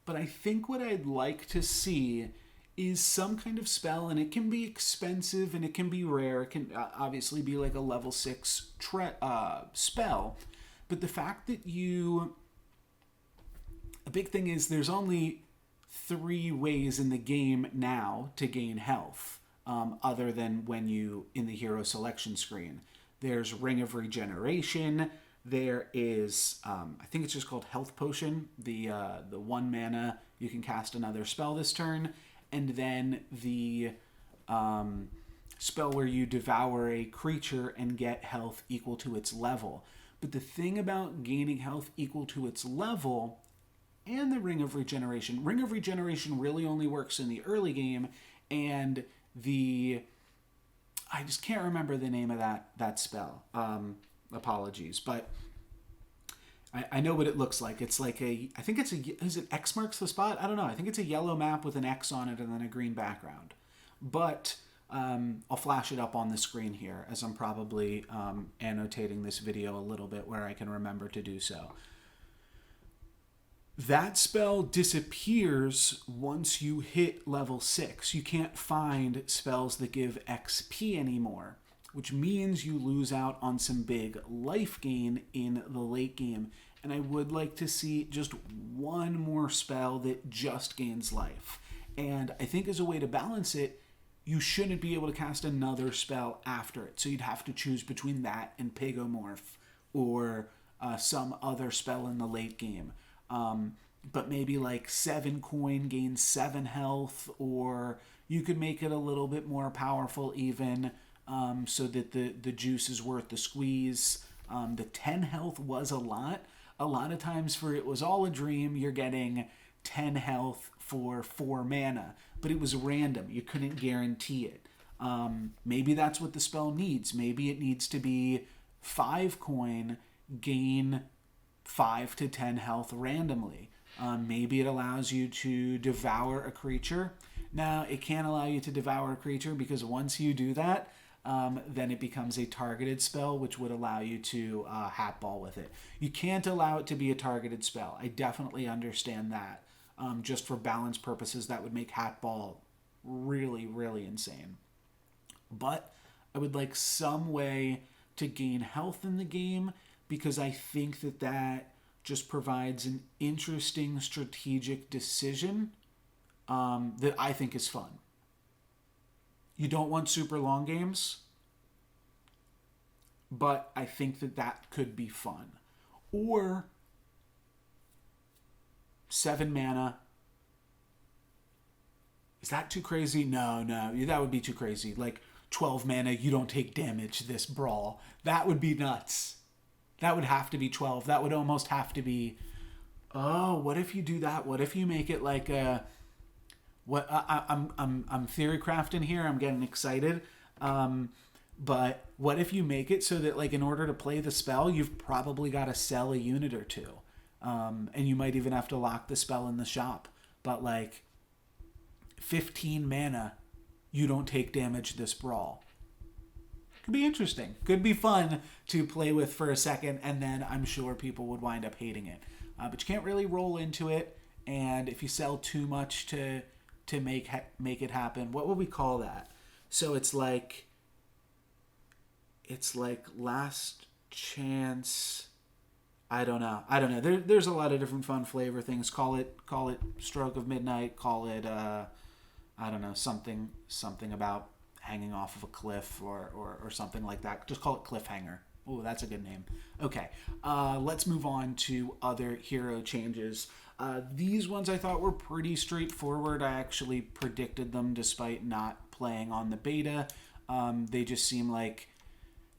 but I think what I'd like to see is some kind of spell, and it can be expensive and it can be rare. It can obviously be like a level 6 spell, but the fact that a big thing is there's only 3 ways in the game now to gain health, other than when you in the hero selection screen. There's Ring of Regeneration. There is, I think it's just called Health Potion, the 1 mana, you can cast another spell this turn, and then the spell where you devour a creature and get health equal to its level. But the thing about gaining health equal to its level and the Ring of Regeneration really only works in the early game, and I just can't remember the name of that spell. Apologies, but I know what it looks like. It's like I think it's is it X marks the spot? I don't know. I think it's a yellow map with an X on it and then a green background. But I'll flash it up on the screen here as I'm probably annotating this video a little bit where I can remember to do so. That spell disappears once you hit level 6. You can't find spells that give XP anymore, which means you lose out on some big life gain in the late game. And I would like to see just one more spell that just gains life. And I think as a way to balance it, you shouldn't be able to cast another spell after it. So you'd have to choose between that and Pigomorph, or some other spell in the late game. But maybe like 7 coin gains 7 health, or you could make it a little bit more powerful even, so that the juice is worth the squeeze. The 10 health was a lot. A lot of times for It Was All a Dream, you're getting 10 health for 4 mana, but it was random. You couldn't guarantee it. Maybe that's what the spell needs. Maybe it needs to be 5 coin, gain 5 to 10 health randomly. Maybe it allows you to devour a creature. Now, it can't allow you to devour a creature because once you do that, then it becomes a targeted spell, which would allow you to hatball with it. You can't allow it to be a targeted spell. I definitely understand that. Just for balance purposes, that would make hatball really, really insane. But I would like some way to gain health in the game, because I think that just provides an interesting strategic decision that I think is fun. You don't want super long games, but I think that could be fun. Or 7 mana, Is that too crazy? No, that would be too crazy. Like 12 mana, you don't take damage this brawl. That would be nuts. That would have to be 12. That would almost have to be. Oh, what if you do that? What if you make it like a. What I'm theory crafting here. I'm getting excited. But what if you make it so that, like, in order to play the spell, you've probably got to sell a unit or two, and you might even have to lock the spell in the shop. But like 15 mana, you don't take damage this brawl. Could be interesting. Could be fun to play with for a second, and then I'm sure people would wind up hating it. But you can't really roll into it, and if you sell too much to make it happen, what would we call that? So it's like last chance. I don't know. There's a lot of different fun flavor things. Call it stroke of midnight. Call it I don't know, something about hanging off of a cliff or something like that. Just call it cliffhanger. Oh, that's a good name. Okay, let's move on to other hero changes. These ones I thought were pretty straightforward. I actually predicted them despite not playing on the beta. They just seem like,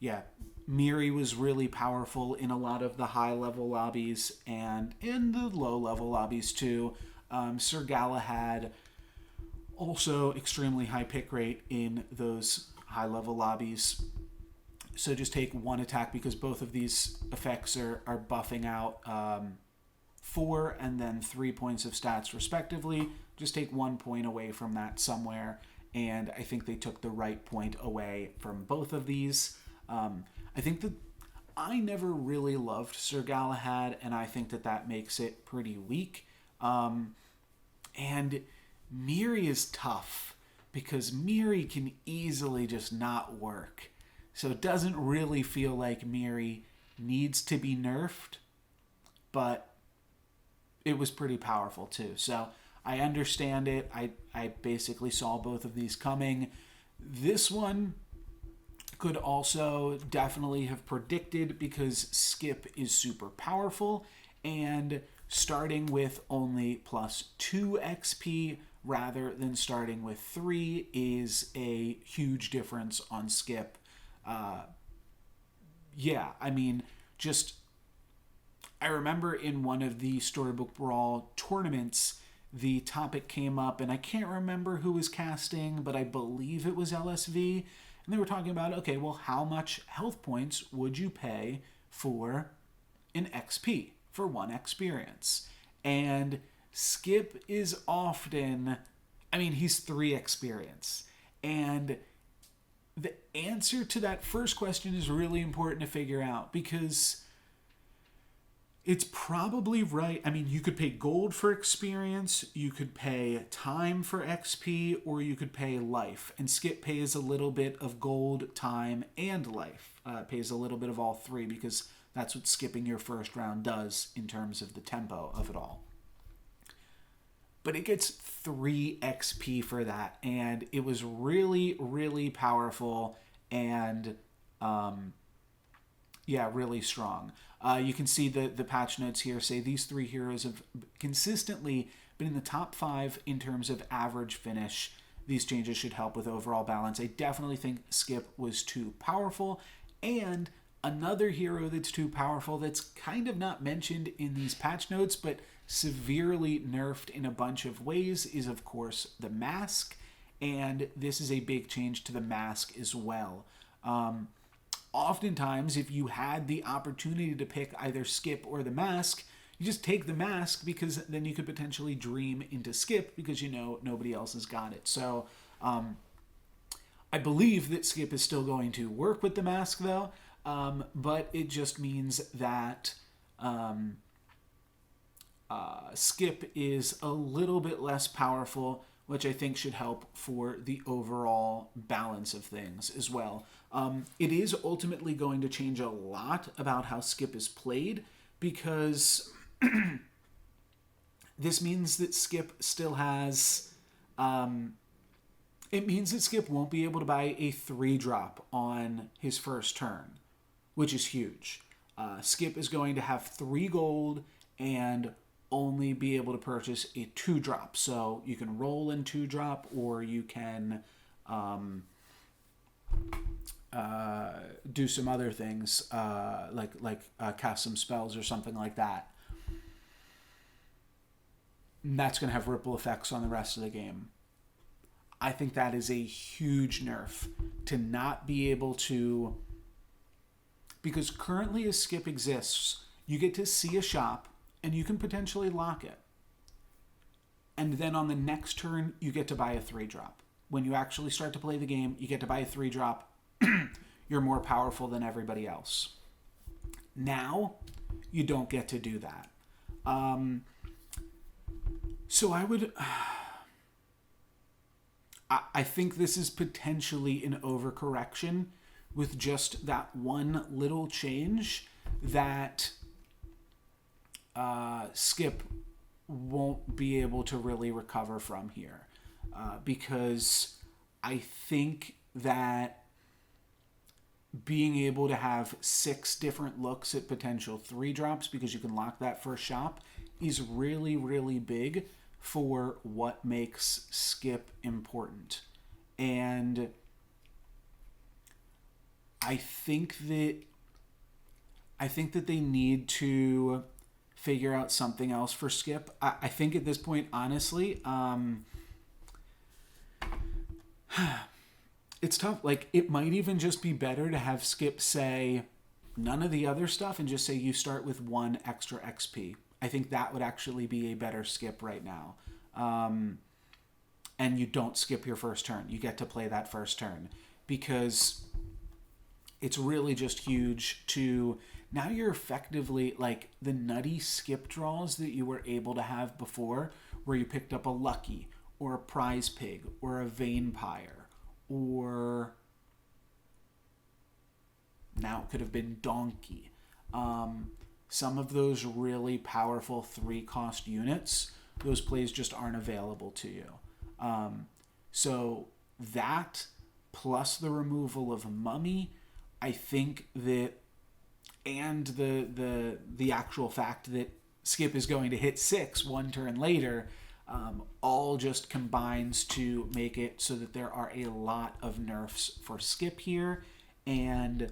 yeah, Miri was really powerful in a lot of the high-level lobbies and in the low-level lobbies too. Sir Galahad, also extremely high pick rate in those high-level lobbies. So just take one attack because both of these effects are buffing out 4 and then 3 points of stats respectively. Just take 1 point away from that somewhere, and I think they took the right point away from both of these. I think that I never really loved Sir Galahad, and I think that makes it pretty weak. And Miri is tough because Miri can easily just not work. So it doesn't really feel like Miri needs to be nerfed, but it was pretty powerful too. So I understand it. I basically saw both of these coming. This one could also definitely have predicted because Skip is super powerful, and starting with only +2 XP rather than starting with 3 is a huge difference on Skip. I remember in one of the Storybook Brawl tournaments, the topic came up, and I can't remember who was casting, but I believe it was LSV, and they were talking about, okay, well, how much health points would you pay for an XP, for 1 experience? And Skip is often, he's 3 experience. And the answer to that first question is really important to figure out because it's probably right. You could pay gold for experience, you could pay time for XP, or you could pay life. And Skip pays a little bit of gold, time, and life. Pays a little bit of all 3 because that's what skipping your first round does in terms of the tempo of it all. But it gets 3 XP for that, and it was really, really powerful and, really strong. You can see the patch notes here say these 3 heroes have consistently been in the top 5 in terms of average finish. These changes should help with overall balance. I definitely think Skip was too powerful, and another hero that's too powerful that's kind of not mentioned in these patch notes, but severely nerfed in a bunch of ways is, of course, the mask, and this is a big change to the mask as well. Oftentimes, if you had the opportunity to pick either Skip or the mask, you just take the mask because then you could potentially dream into Skip because nobody else has got it. So I believe that Skip is still going to work with the mask though, but it just means that Skip is a little bit less powerful, which I think should help for the overall balance of things as well. It is ultimately going to change a lot about how Skip is played because this means that Skip still has... it means that Skip won't be able to buy a 3-drop on his first turn, which is huge. Skip is going to have 3 gold and only be able to purchase a 2-drop. So you can roll in 2-drop, or you can do some other things, like cast some spells or something like that. And that's going to have ripple effects on the rest of the game. I think that is a huge nerf to not be able to... Because currently as Skip exists, you get to see a shop and you can potentially lock it. And then on the next turn, you get to buy a 3-drop. When you actually start to play the game, you get to buy a 3-drop. You're more powerful than everybody else. Now, you don't get to do that. So I would... I think this is potentially an overcorrection with just that one little change that Skip won't be able to really recover from here. Because I think that being able to have 6 different looks at potential 3-drops, because you can lock that first shop, is really, really big for what makes Skip important. And I think that they need to figure out something else for Skip. I think at this point, honestly, it's tough. Like, it might even just be better to have Skip say none of the other stuff and just say you start with 1 extra XP. I think that would actually be a better Skip right now. And you don't skip your first turn. You get to play that first turn. Because it's really just huge to... Now you're effectively, like, the nutty skip draws that you were able to have before, where you picked up a Lucky, or a Prize Pig, or a Vampire, or... Now it could have been Donkey. Some of those really powerful 3-cost units, those plays just aren't available to you. So that, plus the removal of Mummy, I think that, and the actual fact that Skip is going to hit 6 one turn later, all just combines to make it so that there are a lot of nerfs for Skip here, and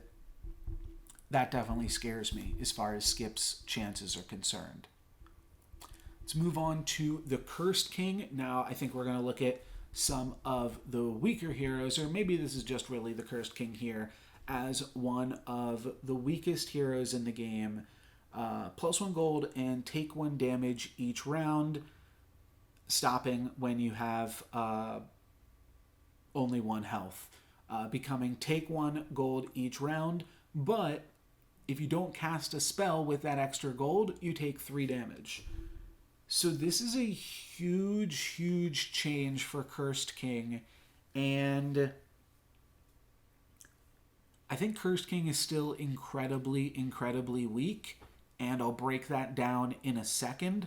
that definitely scares me as far as Skip's chances are concerned. Let's move on to the Cursed King. Now, I think we're going to look at some of the weaker heroes, or maybe this is just really the Cursed King here, as one of the weakest heroes in the game. +1 gold and take 1 damage each round, stopping when you have only 1 health. Becoming take 1 gold each round, but if you don't cast a spell with that extra gold, you take 3 damage. So this is a huge, huge change for Cursed King, and I think Cursed King is still incredibly, incredibly weak, and I'll break that down in a second.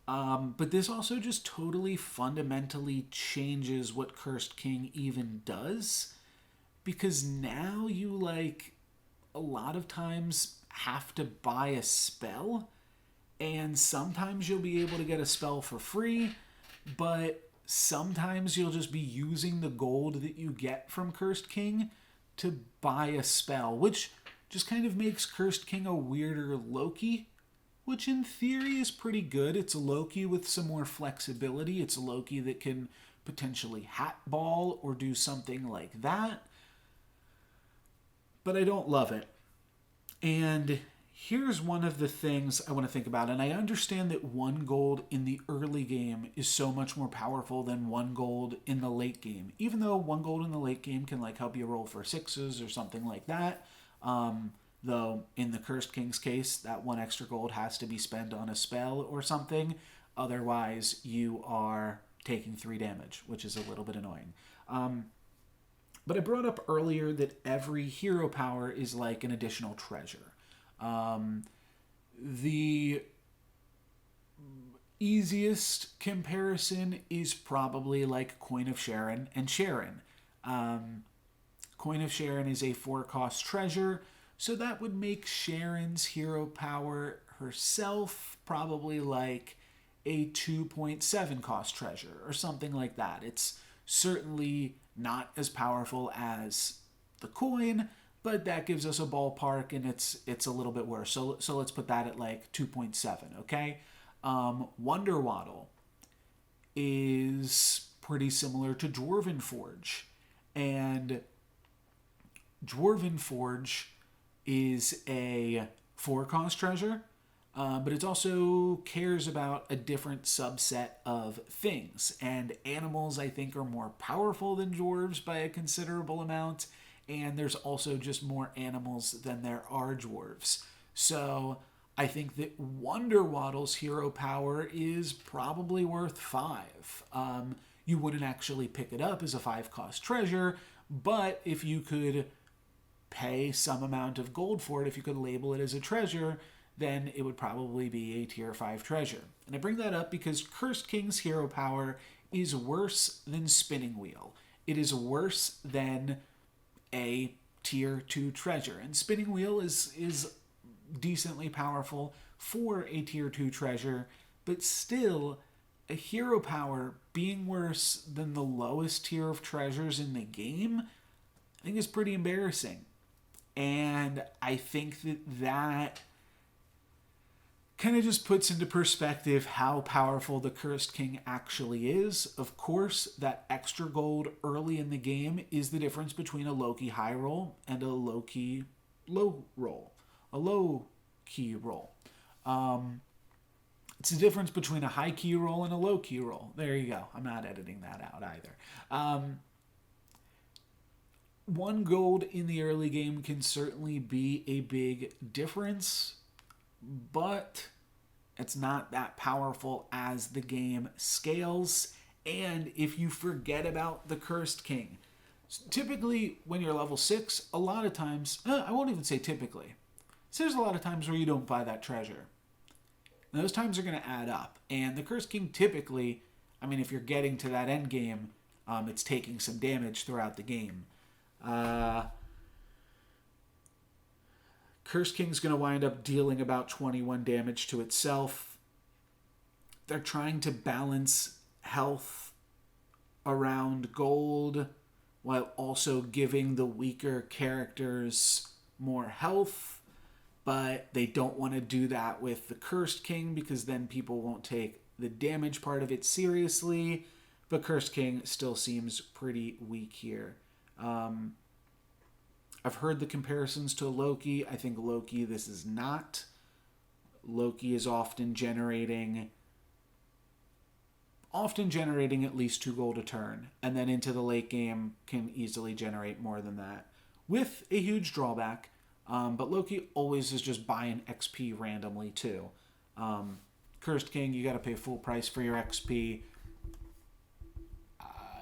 But this also just totally fundamentally changes what Cursed King even does, because now you, like, a lot of times have to buy a spell, and sometimes you'll be able to get a spell for free, but sometimes you'll just be using the gold that you get from Cursed King to buy a spell, which just kind of makes Cursed King a weirder Loki, which in theory is pretty good. It's a Loki with some more flexibility. It's a Loki that can potentially hat ball or do something like that. But I don't love it. And here's one of the things I want to think about. And I understand that 1 gold in the early game is so much more powerful than 1 gold in the late game. Even though 1 gold in the late game can, like, help you roll for 6s or something like that. Though in the Cursed King's case, that 1 extra gold has to be spent on a spell or something. Otherwise, you are taking 3 damage, which is a little bit annoying. But I brought up earlier that every hero power is like an additional treasure. The easiest comparison is probably like Coin of Sharon and Sharon. Coin of Sharon is a 4-cost treasure, so that would make Sharon's hero power herself, probably like a 2.7 cost treasure or something like that. It's certainly not as powerful as the coin, but that gives us a ballpark, and it's a little bit worse. So let's put that at like 2.7, okay? Wonder Waddle is pretty similar to Dwarven Forge, and Dwarven Forge is a 4 cost treasure, but it also cares about a different subset of things. And animals, I think, are more powerful than dwarves by a considerable amount, and there's also just more animals than there are dwarves. So I think that Wonder Waddle's hero power is probably worth 5. You wouldn't actually pick it up as a 5 cost treasure, but if you could pay some amount of gold for it, if you could label it as a treasure, then it would probably be a tier 5 treasure. And I bring that up because Cursed King's hero power is worse than Spinning Wheel. It is worse than a tier 2 treasure. And Spinning Wheel is decently powerful for a tier 2 treasure, but still, a hero power being worse than the lowest tier of treasures in the game, I think is pretty embarrassing. And I think that kind of just puts into perspective how powerful the Cursed King actually is. Of course, that extra gold early in the game is the difference between a low-key high roll and a low-key low roll. A low-key roll. It's the difference between a high-key roll and a low-key roll. There you go. I'm not editing that out either. 1 gold in the early game can certainly be a big difference, but it's not that powerful as the game scales. And if you forget about the Cursed King, typically when you're level 6, a lot of times, I won't even say typically, so there's a lot of times where you don't buy that treasure. And those times are going to add up. And the Cursed King typically, I mean, if you're getting to that end game, it's taking some damage throughout the game. Cursed King's going to wind up dealing about 21 damage to itself. They're trying to balance health around gold while also giving the weaker characters more health, but they don't want to do that with the Cursed King because then people won't take the damage part of it seriously. But Cursed King still seems pretty weak here. I've heard the comparisons to Loki. I think Loki, this is not. Loki is often generating at least 2 gold a turn, and then into the late game can easily generate more than that, with a huge drawback. But Loki always is just buying XP randomly too. Cursed King, you got to pay full price for your XP.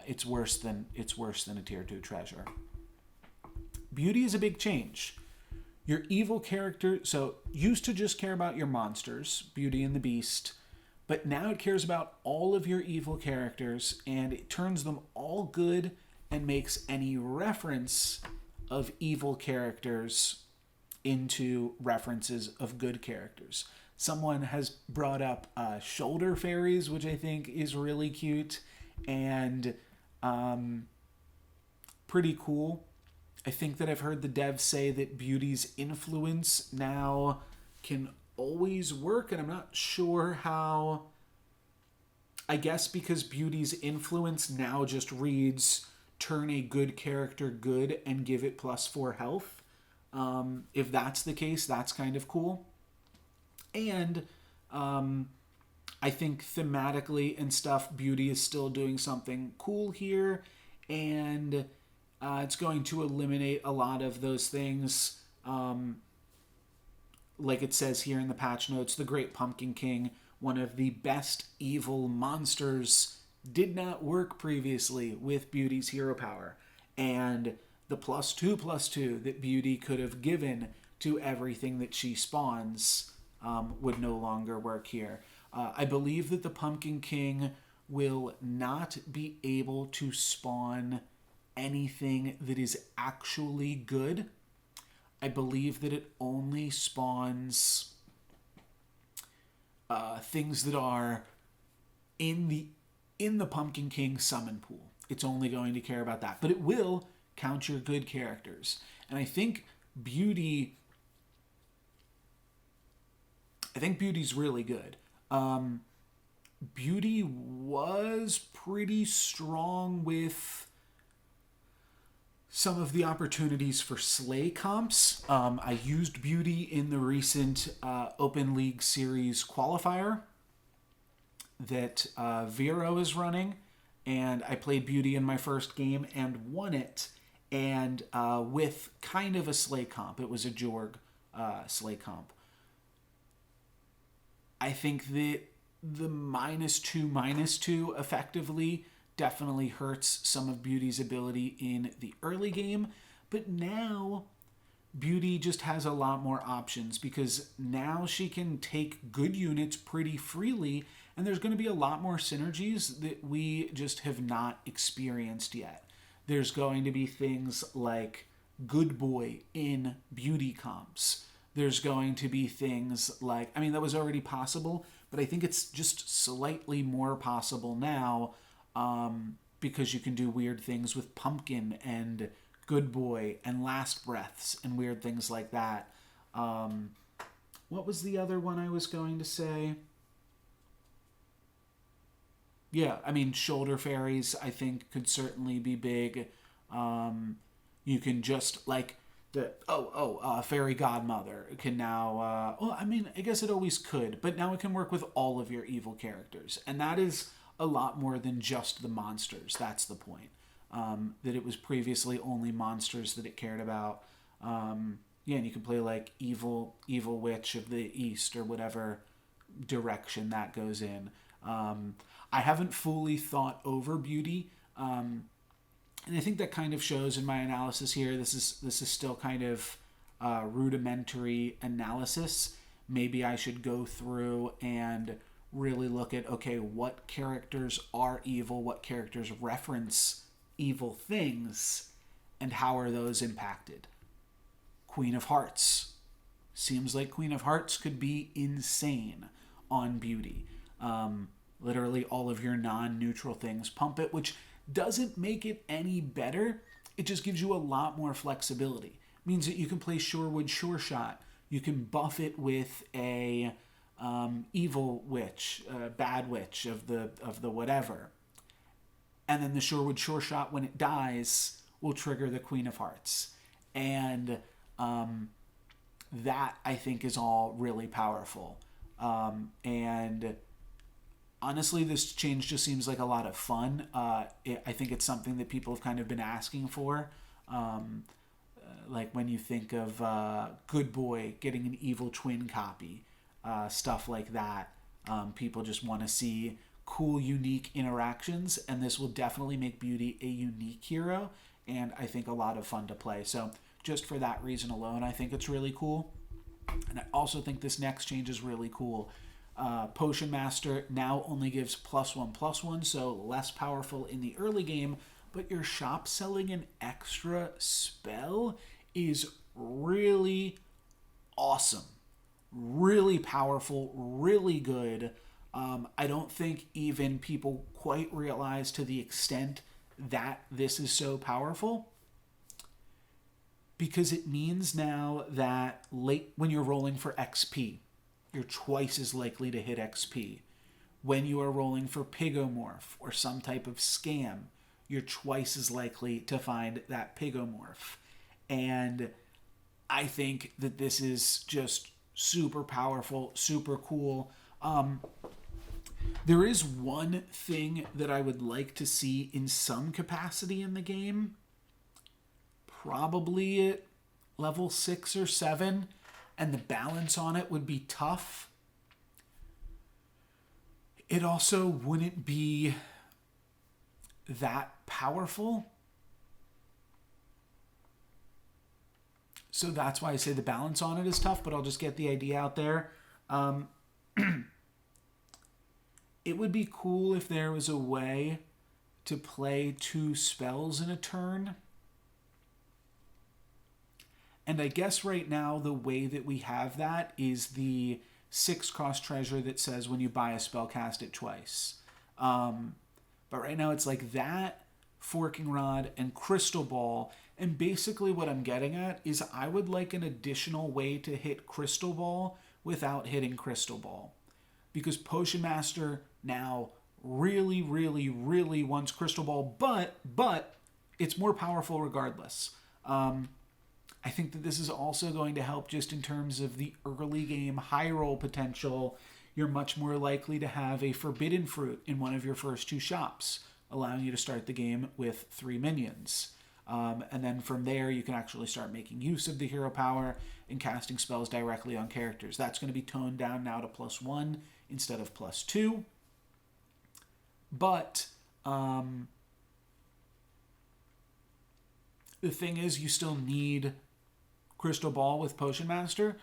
It's worse than a tier 2 treasure. Beauty is a big change. Your evil character, so used to just care about your monsters, Beauty and the Beast, but now it cares about all of your evil characters, and it turns them all good and makes any reference of evil characters into references of good characters. Someone has brought up shoulder fairies, which I think is really cute and pretty cool. I think that I've heard the devs say that Beauty's influence now can always work, and I'm not sure how. I guess because Beauty's influence now just reads turn a good character good and give it +4 health. If that's the case, that's kind of cool. And I think thematically and stuff, Beauty is still doing something cool here, and it's going to eliminate a lot of those things. Like it says here in the patch notes, the Great Pumpkin King, one of the best evil monsters, did not work previously with Beauty's hero power. And the +2/+2 that Beauty could have given to everything that she spawns would no longer work here. I believe that the Pumpkin King will not be able to spawn anything that is actually good. I believe that it only spawns things that are in the Pumpkin King summon pool. It's only going to care about that, but it will count your good characters. And I think Beauty's really good. Beauty was pretty strong with some of the opportunities for Slay comps. I used Beauty in the recent Open League Series qualifier that Vero is running, and I played Beauty in my first game and won it, and with kind of a Slay comp. It was a Jorg Slay comp. I think that the -2/-2 effectively definitely hurts some of Beauty's ability in the early game, but now Beauty just has a lot more options because now she can take good units pretty freely, and there's going to be a lot more synergies that we just have not experienced yet. There's going to be things like Good Boy in Beauty comps. There's going to be things like, I mean, that was already possible, but I think it's just slightly more possible now because you can do weird things with Pumpkin and Good Boy and Last Breaths and weird things like that. What was the other one I was going to say? Yeah, I mean, Shoulder Fairies, I think, could certainly be big. You can just, like, Fairy Godmother can now, well, I mean, I guess it always could, but now it can work with all of your evil characters. And that is a lot more than just the monsters. That's the point. That it was previously only monsters that it cared about. And you can play, like, Evil Witch of the East or whatever direction that goes in. I haven't fully thought over Beauty, and I think that kind of shows in my analysis here. This is still kind of rudimentary analysis. Maybe I should go through and really look at, okay, what characters are evil, what characters reference evil things, and how are those impacted. Queen of Hearts. Seems like Queen of Hearts could be insane on Beauty. Literally all of your non-neutral things pump it, which doesn't make it any better. It just gives you a lot more flexibility. It means that you can play Shorewood Sure Shot. You can buff it with a evil witch, bad witch of the whatever. And then the Shorewood Sure Shot, when it dies, will trigger the Queen of Hearts. And that, I think, is all really powerful. And honestly, this change just seems like a lot of fun. I think it's something that people have kind of been asking for. Like when you think of Good Boy getting an evil twin copy, stuff like that. People just want to see cool, unique interactions, and this will definitely make Beauty a unique hero, and I think a lot of fun to play. So just for that reason alone, I think it's really cool. And I also think this next change is really cool. Potion Master now only gives +1/+1, so less powerful in the early game, but your shop selling an extra spell is really awesome. Really powerful, really good. I don't think even people quite realize to the extent that this is so powerful, because it means now that when you're rolling for XP, you're twice as likely to hit XP. When you are rolling for Pigomorph or some type of scam, you're twice as likely to find that Pigomorph. And I think that this is just super powerful, super cool. There is one thing that I would like to see in some capacity in the game. Probably at level 6 or 7. And the balance on it would be tough. It also wouldn't be that powerful. So that's why I say the balance on it is tough, but I'll just get the idea out there. It would be cool if there was a way to play 2 spells in a turn. And I guess right now the way that we have that is the 6-cost treasure that says when you buy a spell, cast it twice. But right now it's like that, Forking Rod, and Crystal Ball. And basically what I'm getting at is I would like an additional way to hit Crystal Ball without hitting Crystal Ball. Because Potion Master now really, really, really wants Crystal Ball, but it's more powerful regardless. I think that this is also going to help just in terms of the early game high roll potential. You're much more likely to have a Forbidden Fruit in one of your first 2 shops, allowing you to start the game with 3 minions. And then from there, you can actually start making use of the hero power and casting spells directly on characters. That's going to be toned down now to +1 instead of +2. But the thing is, you still need Crystal Ball with Potion Master.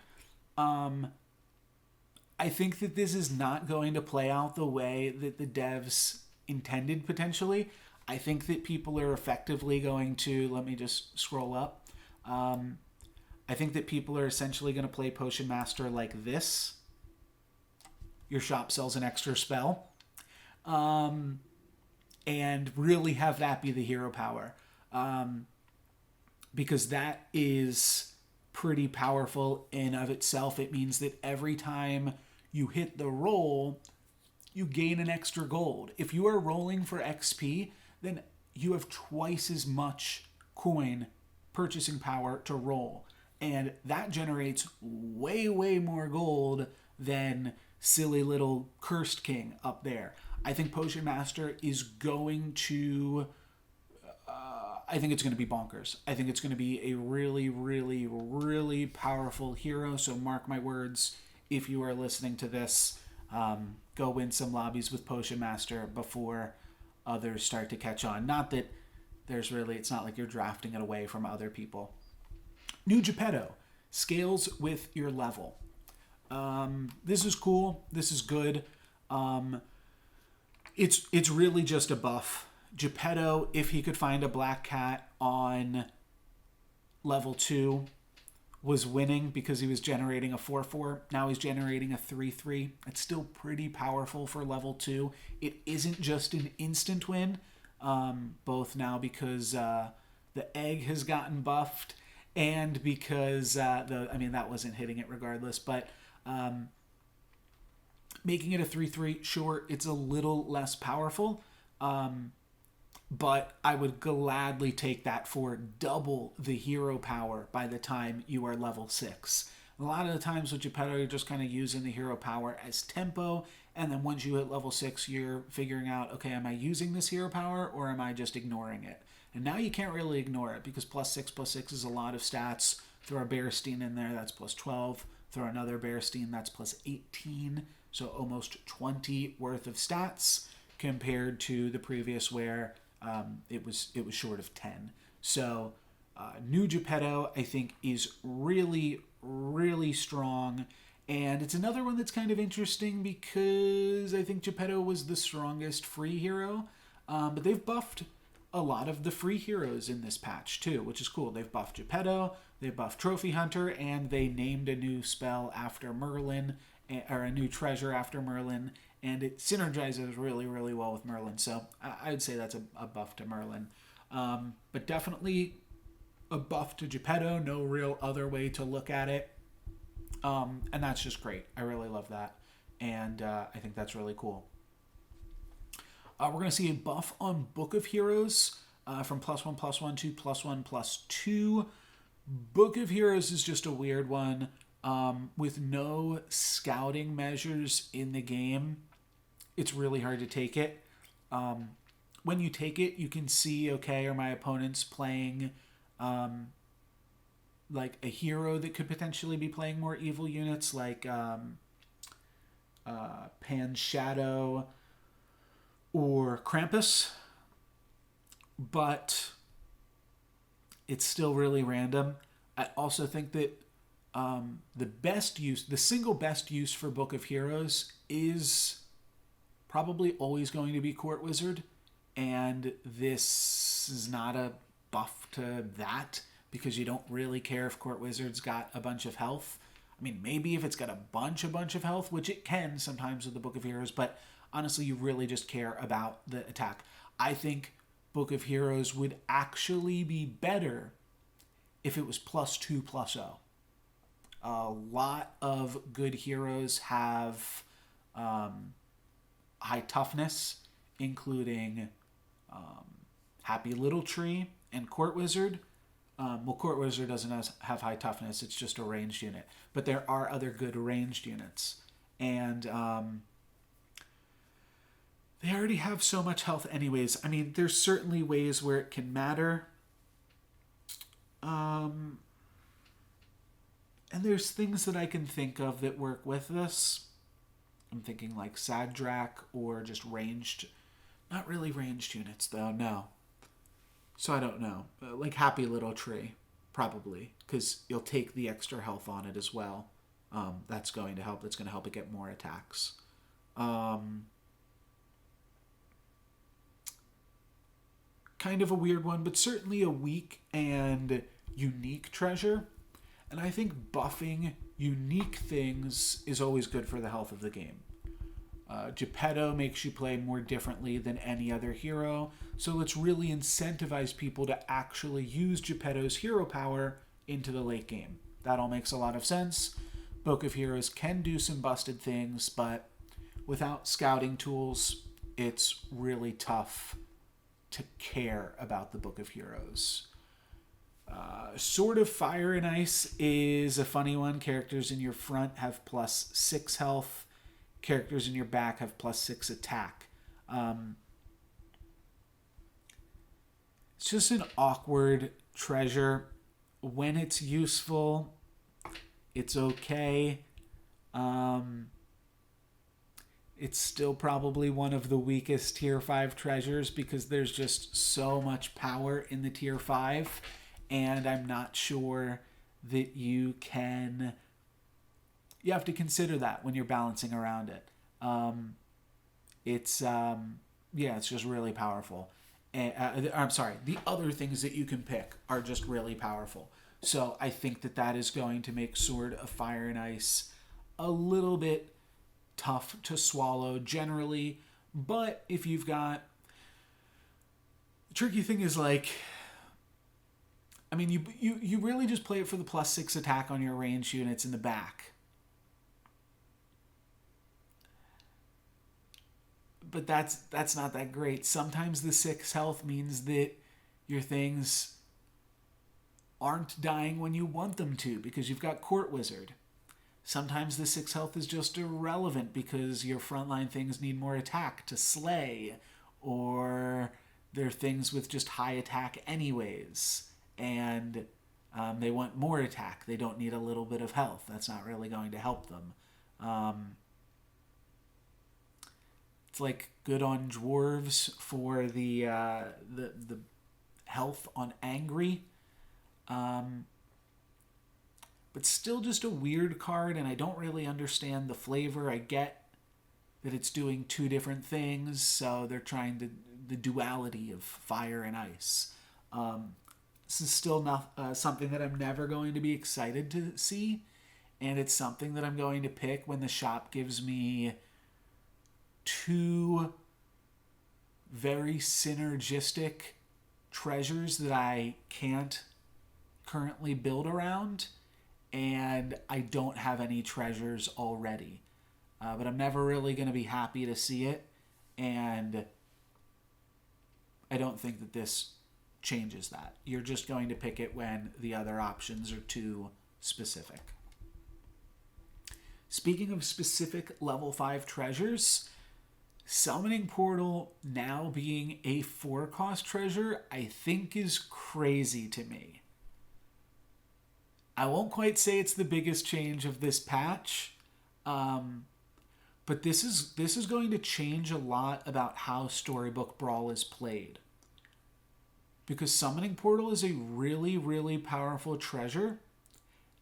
I think that this is not going to play out the way that the devs intended potentially. I think that people are effectively going to, let me just scroll up. I think that people are essentially going to play Potion Master like this. Your shop sells an extra spell. And really have that be the hero power. Because that is pretty powerful in of itself. It means that every time you hit the roll, you gain an extra gold. If you are rolling for XP, then you have twice as much coin purchasing power to roll. And that generates way, way more gold than silly little Cursed King up there. I think Potion Master is going to... I think it's going to be bonkers. I think it's going to be a really, really, really powerful hero. So mark my words, if you are listening to this, go win some lobbies with Potion Master before others start to catch on. Not that there's really, it's not like you're drafting it away from other people. New Geppetto scales with your level. This is cool. This is good. It's really just a buff. Geppetto, if he could find a black cat on level 2, was winning because he was generating a 4/4. Now he's generating a 3/3. It's still pretty powerful for level 2. It isn't just an instant win, both now because the egg has gotten buffed and because that wasn't hitting it regardless, but making it a 3/3, sure, it's a little less powerful. But I would gladly take that for double the hero power by the time you are level 6. A lot of the times with Geppetto, you're just kind of using the hero power as tempo, and then once you hit level 6, you're figuring out, okay, am I using this hero power, or am I just ignoring it? And now you can't really ignore it, because +6/+6 is a lot of stats. Throw a Bearstein in there, that's +12. Throw another Bearstein, that's +18. So almost 20 worth of stats, compared to the previous where it was short of 10. So new Geppetto, I think, is really, really strong. And it's another one that's kind of interesting because I think Geppetto was the strongest free hero. But they've buffed a lot of the free heroes in this patch too, which is cool. They've buffed Geppetto, they buffed Trophy Hunter, and they named a new spell after Merlin, or a new treasure after Merlin. And it synergizes really, really well with Merlin. So I would say that's a buff to Merlin. But definitely a buff to Geppetto. No real other way to look at it. And that's just great. I really love that. And I think that's really cool. We're going to see a buff on Book of Heroes from +1/+1 to +1/+2. Book of Heroes is just a weird one. With no scouting measures in the game, it's really hard to take it. When you take it, you can see, okay, are my opponents playing like a hero that could potentially be playing more evil units, like Pan Shadow or Krampus, but it's still really random. I also think that the single best use for Book of Heroes is probably always going to be Court Wizard, and this is not a buff to that because you don't really care if Court Wizard's got a bunch of health. I mean, maybe if it's got a bunch of health, which it can sometimes with the Book of Heroes, but honestly, you really just care about the attack. I think Book of Heroes would actually be better if it was +2/+0. A lot of good heroes have high toughness, including Happy Little Tree and Court Wizard. Well, Court Wizard doesn't have high toughness, it's just a ranged unit. But there are other good ranged units. And they already have so much health anyways. I mean, there's certainly ways where it can matter. And there's things that I can think of that work with this. I'm thinking like Sadrak or just ranged. Not really ranged units, though, no. So I don't know. Like Happy Little Tree, probably, because you'll take the extra health on it as well. That's going to help. That's going to help it get more attacks. Kind of a weird one, but certainly a weak and unique treasure. And I think buffing unique things is always good for the health of the game. Geppetto makes you play more differently than any other hero, so let's really incentivize people to actually use Geppetto's hero power into the late game. That all makes a lot of sense. Book of Heroes can do some busted things, but without scouting tools, it's really tough to care about the Book of Heroes. Sword of Fire and Ice is a funny one. Characters in your front have +6 health. Characters in your back have +6 attack. It's just an awkward treasure. When it's useful, it's okay. It's still probably one of the weakest tier 5 treasures because there's just so much power in the tier 5, and I'm not sure that you have to consider that when you're balancing around it. It's just really powerful. I'm sorry, the other things that you can pick are just really powerful. So I think that is going to make Sword of Fire and Ice a little bit tough to swallow generally. But if you've got... The tricky thing is, like... I mean, you really just play it for the +6 attack on your ranged units in the back. But that's not that great. Sometimes the 6 health means that your things aren't dying when you want them to because you've got Court Wizard. Sometimes the 6 health is just irrelevant because your frontline things need more attack to slay, or they're things with just high attack anyways, and they want more attack. They don't need a little bit of health. That's not really going to help them. It's like good on dwarves for the health on angry. But still just a weird card, and I don't really understand the flavor. I get that it's doing 2 different things, so they're trying the duality of fire and ice. This is still not something that I'm never going to be excited to see, and it's something that I'm going to pick when the shop gives me 2 very synergistic treasures that I can't currently build around, and I don't have any treasures already. But I'm never really going to be happy to see it, and I don't think that this changes that. You're just going to pick it when the other options are too specific. Speaking of specific level 5 treasures, Summoning Portal now being a 4-cost treasure, I think is crazy to me. I won't quite say it's the biggest change of this patch, but this is going to change a lot about how Storybook Brawl is played. Because Summoning Portal is a really, really powerful treasure,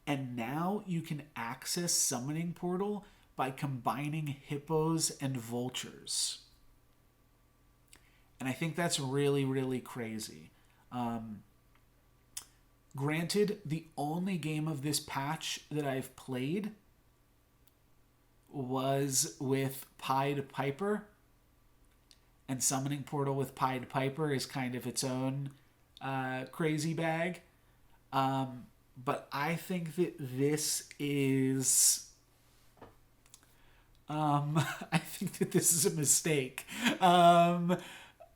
and now you can access Summoning Portal by combining hippos and vultures. And I think that's really, really crazy. Granted, the only game of this patch that I've played was with Pied Piper, and Summoning Portal with Pied Piper is kind of its own crazy bag. But I think that this is... I think that this is a mistake. I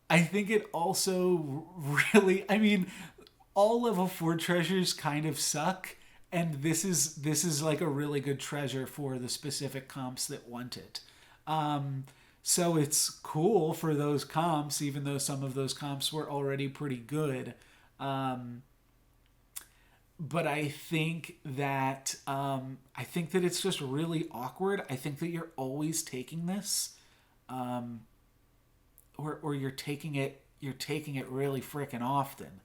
think it also really... I mean, all level 4 treasures kind of suck, and this is like a really good treasure for the specific comps that want it. So it's cool for those comps, even though some of those comps were already pretty good. But I think that it's just really awkward. I think that you're always taking this, or you're taking it really freaking often,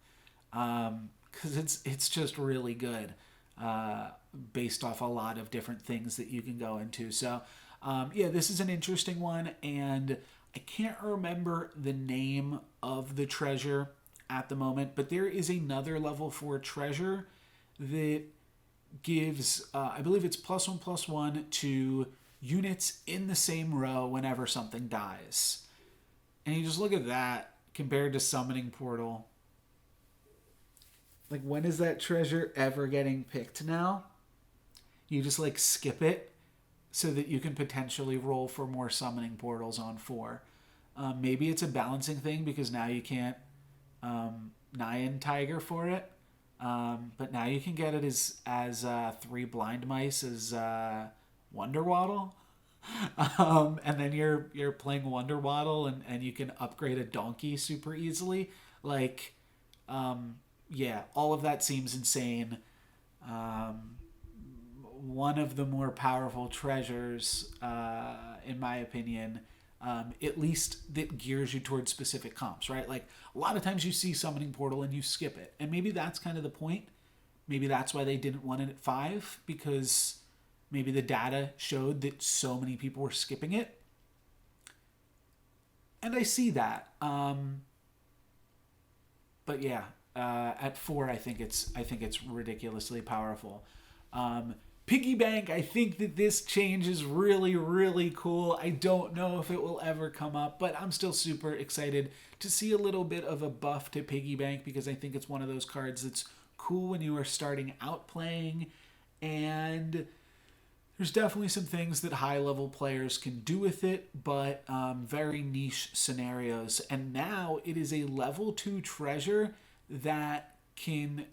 because it's just really good, based off a lot of different things that you can go into. So yeah, this is an interesting one, and I can't remember the name of the treasure at the moment, but there is another level 4 treasure that gives, I believe it's +1/+1 to units in the same row whenever something dies. And you just look at that compared to Summoning Portal. Like, when is that treasure ever getting picked now? You just, like, skip it so that you can potentially roll for more Summoning Portals on 4. Maybe it's a balancing thing because now you can't Nyan Tiger for it. But now you can get it as 3 blind mice as Wonder Waddle. And then you're playing Wonder Waddle and you can upgrade a donkey super easily. Like, yeah, all of that seems insane. One of the more powerful treasures, in my opinion, at least that gears you towards specific comps, right? Like, a lot of times you see Summoning Portal and you skip it. And maybe that's kind of the point. Maybe that's why they didn't want it at 5, because maybe the data showed that so many people were skipping it. And I see that. But yeah, at 4, I think it's ridiculously powerful. Piggy bank, I think that this change is really, really cool. I don't know if it will ever come up, but I'm still super excited to see a little bit of a buff to piggy bank, because I think it's one of those cards that's cool when you are starting out playing, and there's definitely some things that high-level players can do with it, but very niche scenarios. And now it is a level 2 treasure that can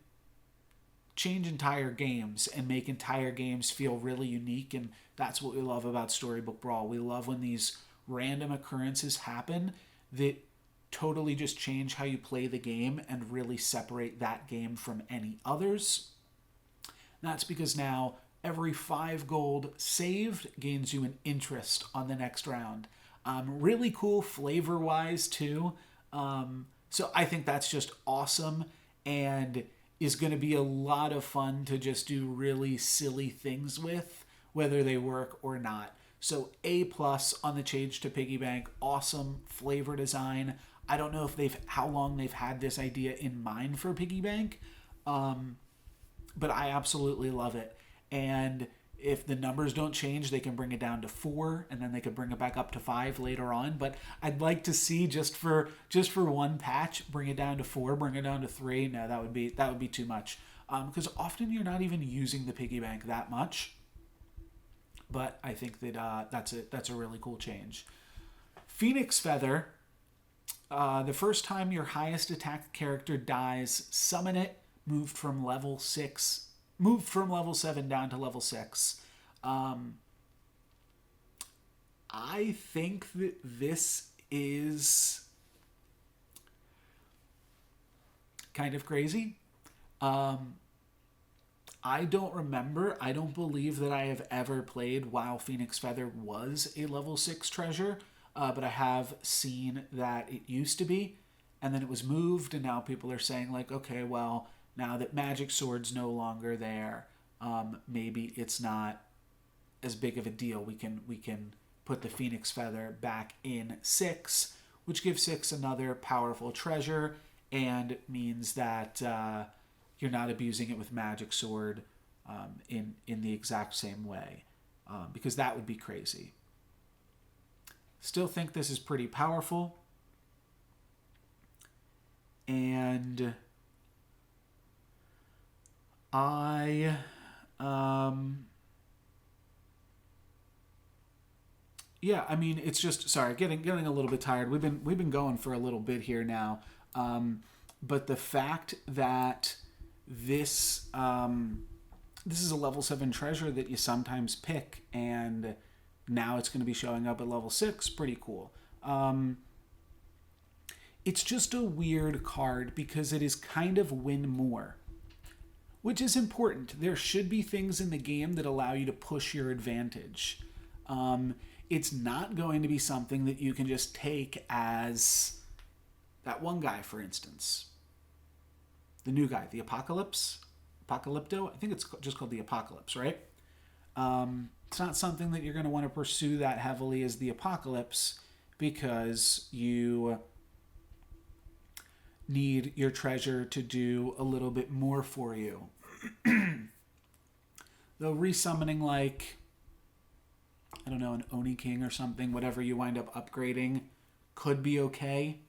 change entire games and make entire games feel really unique, and that's what we love about Storybook Brawl. We love when these random occurrences happen that totally just change how you play the game and really separate that game from any others. That's because now every 5 gold saved gains you an interest on the next round. Really cool flavor-wise too. So I think that's just awesome, and is going to be a lot of fun to just do really silly things with, whether they work or not. So A+ on the change to piggy bank. Awesome flavor design. I don't know if how long they've had this idea in mind for piggy bank, but I absolutely love it. And if the numbers don't change, they can bring it down to 4, and then they could bring it back up to 5 later on. But I'd like to see just for one patch, bring it down to 4, bring it down to 3. No, that would be too much, because often you're not even using the piggy bank that much. But I think that that's a really cool change. Phoenix Feather. The first time your highest attack character dies, summon it. Moved from level 7 down to level 6. I think that this is kind of crazy. I don't believe that I have ever played while Phoenix Feather was a level 6 treasure, but I have seen that it used to be, and then it was moved, and now people are saying, like, okay, well, now that Magic Sword's no longer there, maybe it's not as big of a deal. We can put the Phoenix Feather back in 6, which gives 6 another powerful treasure, and means that you're not abusing it with magic sword in the exact same way, because that would be crazy. Still think this is pretty powerful. And yeah, I mean, it's just, sorry, getting a little bit tired. We've been going for a little bit here now. But the fact that this is a level 7 treasure that you sometimes pick, and now it's going to be showing up at level 6, pretty cool. It's just a weird card because it is kind of win more, which is important. There should be things in the game that allow you to push your advantage. It's not going to be something that you can just take as that one guy, for instance. The new guy, the Apocalypto? I think it's just called the Apocalypse, right? It's not something that you're going to want to pursue that heavily as the Apocalypse, because you need your treasure to do a little bit more for you. Though resummoning, like, I don't know, an Oni King or something, whatever you wind up upgrading, could be okay.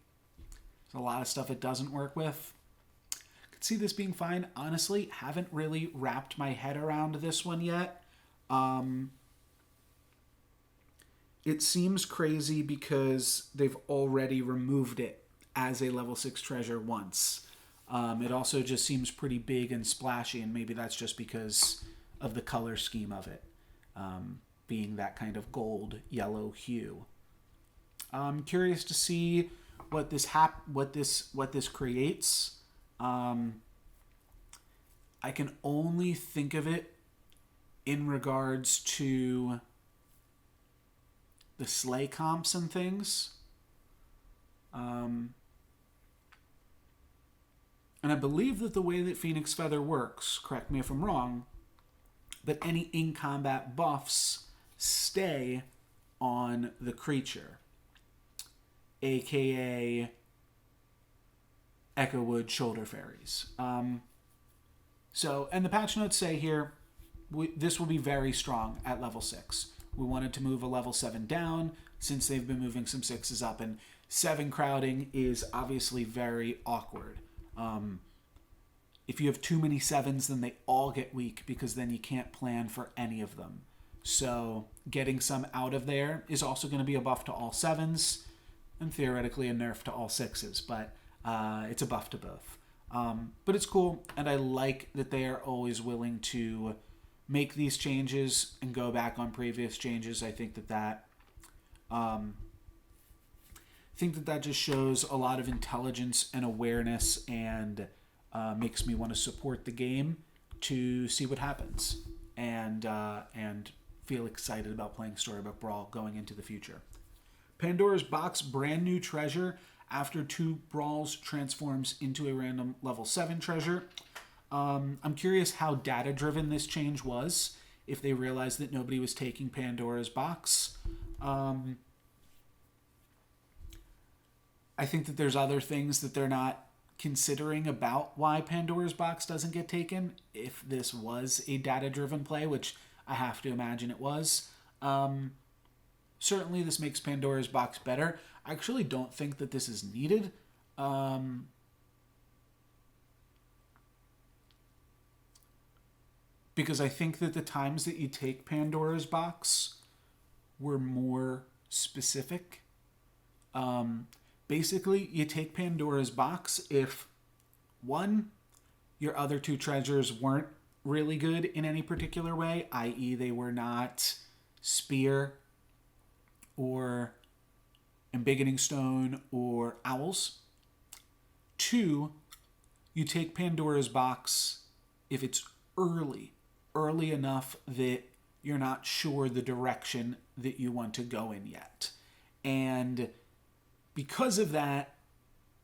There's a lot of stuff it doesn't work with. Could see this being fine. Honestly, haven't really wrapped my head around this one yet. It seems crazy because they've already removed it as a level 6 treasure once. It also just seems pretty big and splashy, and maybe that's just because of the color scheme of it, being that kind of gold yellow hue. I'm curious to see what this creates. I can only think of it in regards to the sleigh comps and things. And I believe that the way that Phoenix Feather works, correct me if I'm wrong, but any in-combat buffs stay on the creature, aka Echowood Shoulder Fairies. So, and the patch notes say here, this will be very strong at level 6. We wanted to move a level 7 down since they've been moving some 6s up, and 7 crowding is obviously very awkward. If you have too many 7s, then they all get weak, because then you can't plan for any of them. So getting some out of there is also going to be a buff to all 7s, and theoretically a nerf to all 6s, but it's a buff to both. But it's cool, and I like that they are always willing to make these changes and go back on previous changes. I think that just shows a lot of intelligence and awareness, and makes me want to support the game to see what happens, and feel excited about playing Storybook Brawl going into the future. Pandora's Box, brand new treasure. After 2 brawls, transforms into a random level 7 treasure. I'm curious how data-driven this change was, if they realized that nobody was taking Pandora's Box. I think that there's other things that they're not considering about why Pandora's Box doesn't get taken, if this was a data-driven play, which I have to imagine it was. Certainly this makes Pandora's Box better. I actually don't think that this is needed. Because I think that the times that you take Pandora's Box were more specific. Basically, you take Pandora's Box if, 1, your other 2 treasures weren't really good in any particular way, i.e. they were not Spear or Embiggening Stone or Owls. 2, you take Pandora's Box if it's early enough that you're not sure the direction that you want to go in yet. And because of that,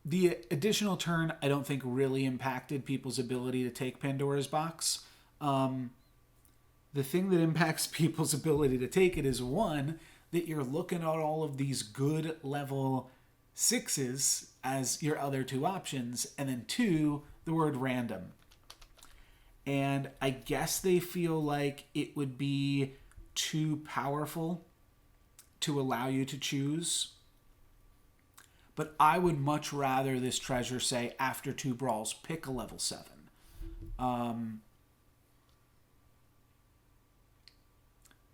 the additional turn, I don't think really impacted people's ability to take Pandora's Box. The thing that impacts people's ability to take it is, 1, that you're looking at all of these good level 6s as your other 2 options, and then 2, the word random. And I guess they feel like it would be too powerful to allow you to choose. But I would much rather this treasure say, after 2 brawls, pick a level 7.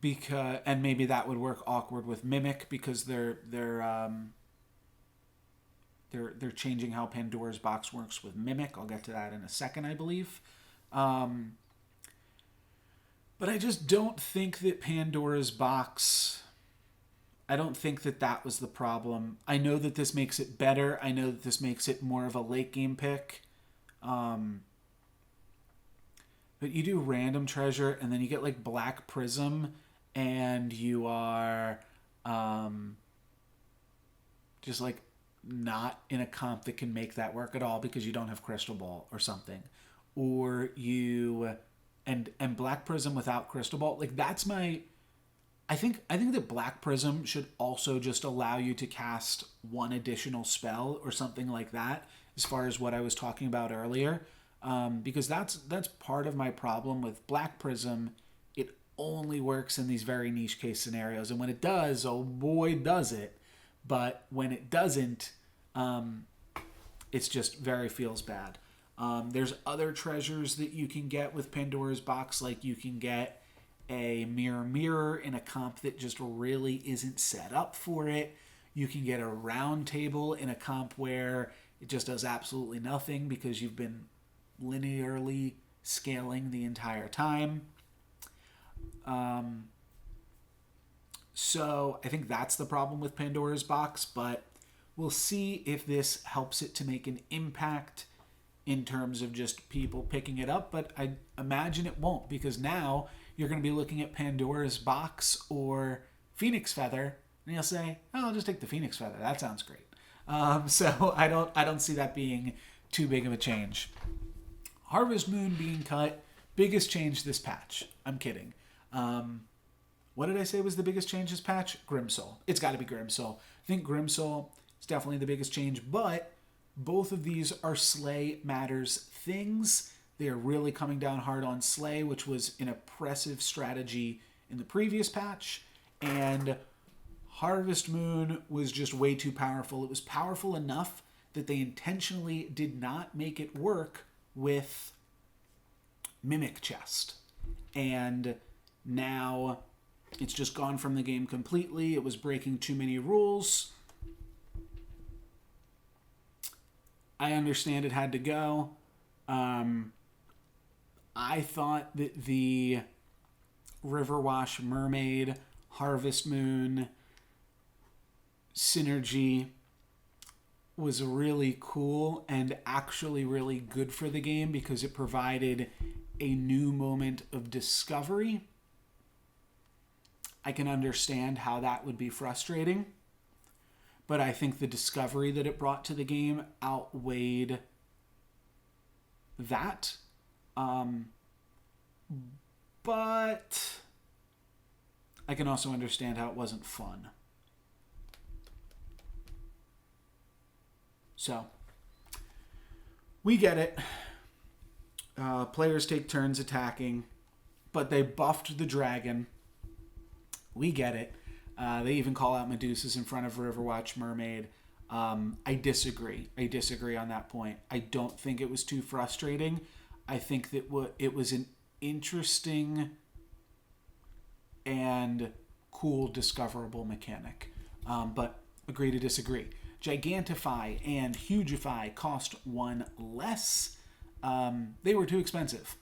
Because, and maybe that would work awkward with Mimic, because they're changing how Pandora's box works with Mimic. I'll get to that in a second, I believe. But I just don't think that Pandora's box... I don't think that that was the problem. I know that this makes it better. I know that this makes it more of a late game pick. But you do random treasure, and then you get like Black Prism, and you are just like not in a comp that can make that work at all because you don't have Crystal Ball or something. Or you... And Black Prism without Crystal Ball, like that's my... I think that Black Prism should also just allow you to cast 1 additional spell or something like that, as far as what I was talking about earlier, because that's part of my problem with Black Prism. It only works in these very niche case scenarios, and when it does, oh boy, does it! But when it doesn't, it's just very feels bad. There's other treasures that you can get with Pandora's box, like you can get a mirror in a comp that just really isn't set up for it. You can get a round table in a comp where it just does absolutely nothing because you've been linearly scaling the entire time. So I think that's the problem with Pandora's box, but we'll see if this helps it to make an impact in terms of just people picking it up, but I imagine it won't, because now you're going to be looking at Pandora's box or Phoenix Feather, and you'll say, "Oh, I'll just take the Phoenix Feather. That sounds great." So I don't see that being too big of a change. Harvest Moon being cut, biggest change this patch. I'm kidding. What did I say was the biggest change this patch? Grimsoul. It's got to be Grimsoul. I think Grimsoul is definitely the biggest change, but both of these are Slay Matters things. They are really coming down hard on Slay, which was an oppressive strategy in the previous patch. And Harvest Moon was just way too powerful. It was powerful enough that they intentionally did not make it work with Mimic Chest. And now it's just gone from the game completely. It was breaking too many rules. I understand it had to go. I thought that the Riverwash Mermaid, Harvest Moon synergy was really cool and actually really good for the game because it provided a new moment of discovery. I can understand how that would be frustrating, but I think the discovery that it brought to the game outweighed that. But I can also understand how it wasn't fun. So, we get it. Players take turns attacking, but they buffed the dragon. We get it. They even call out Medusas in front of Riverwatch Mermaid. I disagree. I disagree on that point. I don't think it was too frustrating. I think that it was an interesting and cool discoverable mechanic. But agree to disagree. Gigantify and Hugify cost 1 less. They were too expensive.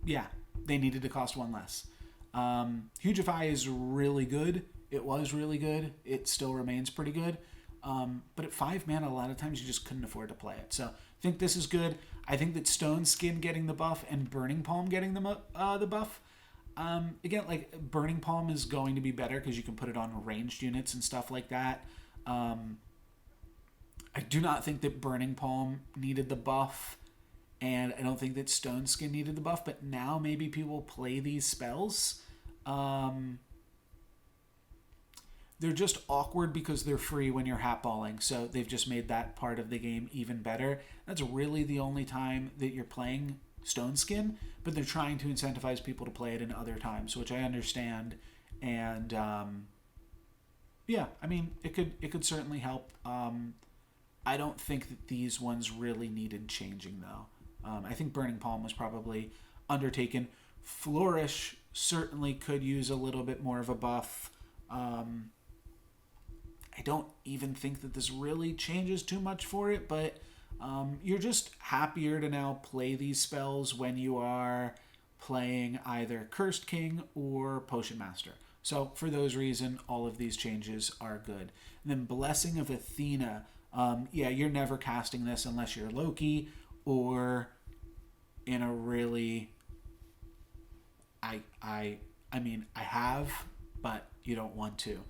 Yeah, they needed to cost 1 less. Hugify is really good. It was really good. It still remains pretty good. But at 5 mana, a lot of times you just couldn't afford to play it. So I think this is good. I think that Stone Skin getting the buff and Burning Palm getting the buff. Again, like Burning Palm is going to be better because you can put it on ranged units and stuff like that. I do not think that Burning Palm needed the buff, and I don't think that Stone Skin needed the buff, but now maybe people play these spells. They're just awkward because they're free when you're hatballing, so they've just made that part of the game even better. That's really the only time that you're playing Stone Skin, but they're trying to incentivize people to play it in other times, which I understand. And yeah, I mean, it could certainly help. I don't think that these ones really needed changing, though. I think Burning Palm was probably undertaken. Flourish certainly could use a little bit more of a buff. I don't even think that this really changes too much for it, but you're just happier to now play these spells when you are playing either Cursed King or Potion Master. So for those reasons, all of these changes are good. And then Blessing of Athena. Yeah, you're never casting this unless you're Loki or in a really... I mean, I have, but you don't want to.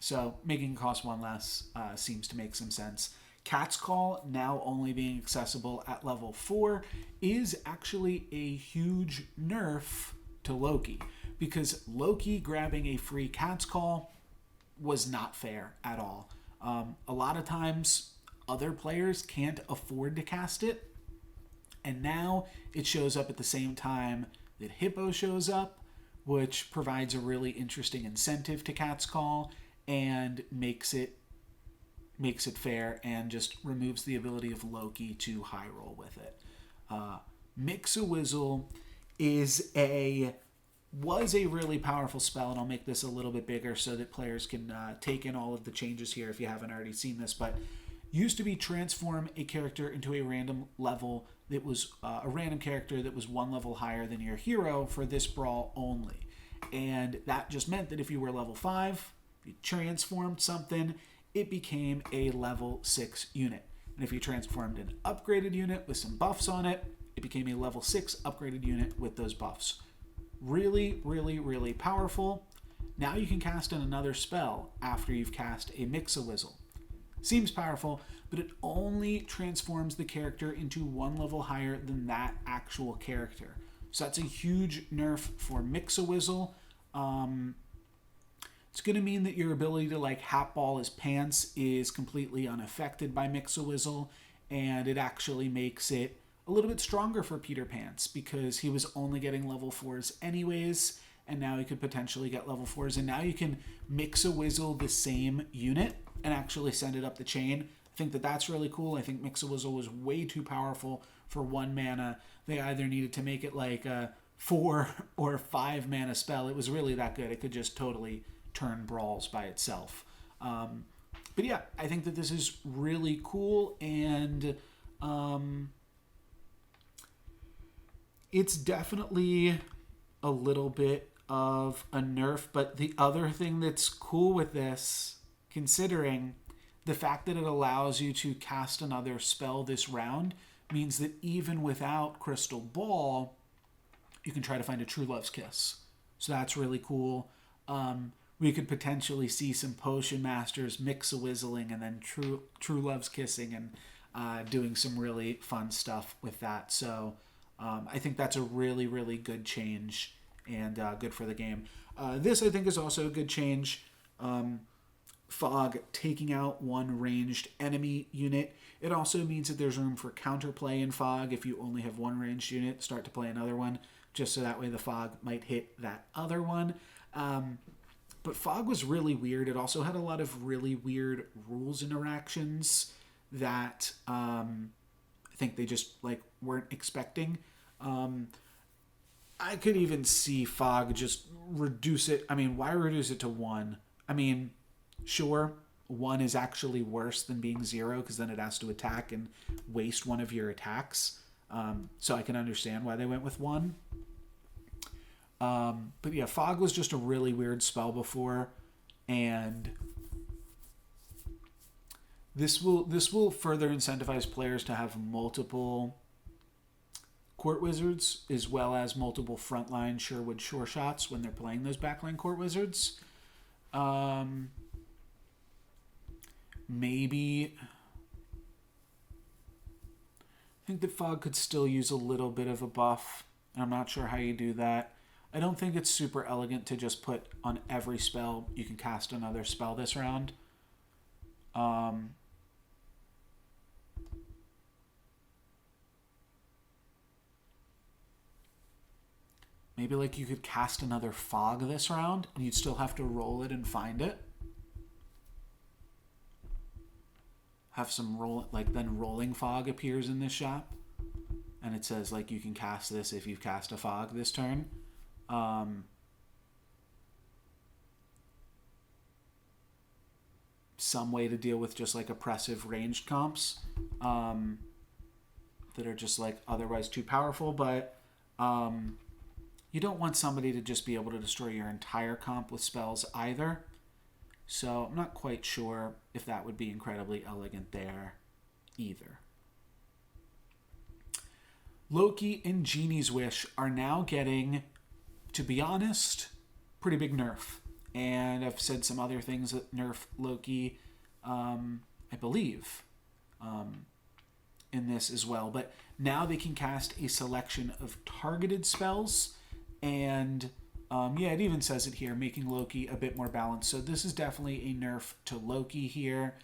So making it cost one less seems to make some sense. Cat's Call, now only being accessible at level 4, is actually a huge nerf to Loki, because Loki grabbing a free Cat's Call was not fair at all. A lot of times, other players can't afford to cast it, and now it shows up at the same time that Hippo shows up, which provides a really interesting incentive to Cat's Call and makes it fair and just removes the ability of Loki to high roll with it. Mix-a-Wizzle was a really powerful spell, and I'll make this a little bit bigger so that players can take in all of the changes here if you haven't already seen this, but used to be transform a character into a random level that was a random character that was one level higher than your hero for this brawl only. And that just meant that if you were level 5, you transformed something, it became a level 6 unit. And if you transformed an upgraded unit with some buffs on it, it became a level 6 upgraded unit with those buffs. Really, really, really powerful. Now you can cast in another spell after you've cast a Mix-a-Wizzle. Seems powerful, but it only transforms the character into one level higher than that actual character. So that's a huge nerf for Mix-a-Wizzle. It's going to mean that your ability to like Hatball his pants is completely unaffected by Mix-a-Wizzle, and it actually makes it a little bit stronger for Peter Pants because he was only getting level 4s anyways, and now he could potentially get level 4s, and now you can Mix-a-Wizzle the same unit and actually send it up the chain. I think that that's really cool. I think Mix-a-Wizzle was way too powerful for 1 mana. They either needed to make it like a 4 or 5 mana spell. It was really that good. It could just totally turn brawls by itself. But yeah, I think that this is really cool, and it's definitely a little bit of a nerf, but the other thing that's cool with this, considering the fact that it allows you to cast another spell this round, means that even without Crystal Ball, you can try to find a True Love's Kiss. So that's really cool. We could potentially see some Potion Masters Mix-a-Wizzling and then True Love's Kissing and doing some really fun stuff with that. So I think that's a really, really good change and good for the game. This, I think, is also a good change. Fog taking out one ranged enemy unit. It also means that there's room for counterplay in Fog. If you only have one ranged unit, start to play another one, just so that way the Fog might hit that other one. But Fog was really weird. It also had a lot of really weird rules interactions that I think they just weren't expecting. I could even see Fog just reduce it. I mean, why reduce it to 1? I mean, sure, 1 is actually worse than being 0 because then it has to attack and waste one of your attacks. So I can understand why they went with 1. But yeah, Fog was just a really weird spell before, and this will further incentivize players to have multiple Court Wizards as well as multiple frontline Sherwood Sure Shots when they're playing those backline Court Wizards. Maybe I think that Fog could still use a little bit of a buff. I'm not sure how you do that. I don't think it's super elegant to just put on every spell you can cast another spell this round. Maybe like you could cast another fog this round and you'd still have to roll it and find it. Have some then rolling fog appears in this shop. And it says like you can cast this if you've cast a fog this turn. Some way to deal with just like oppressive ranged comps that are just like otherwise too powerful, but you don't want somebody to just be able to destroy your entire comp with spells either. So I'm not quite sure if that would be incredibly elegant there either. Loki and Genie's Wish are now getting, to be honest, pretty big nerf. And I've said some other things that nerf Loki, I believe, in this as well. But now they can cast a selection of targeted spells. And, it even says it here, making Loki a bit more balanced. So this is definitely a nerf to Loki here.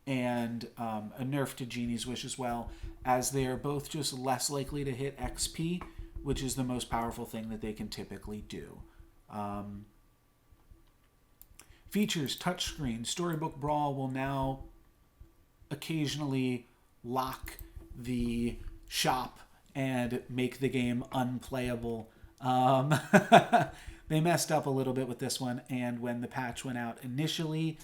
And a nerf to Genie's Wish as well, as they are both just less likely to hit XP, which is the most powerful thing that they can typically do. Features, touchscreen. Storybook Brawl will now occasionally lock the shop and make the game unplayable. They messed up a little bit with this one, and when the patch went out initially,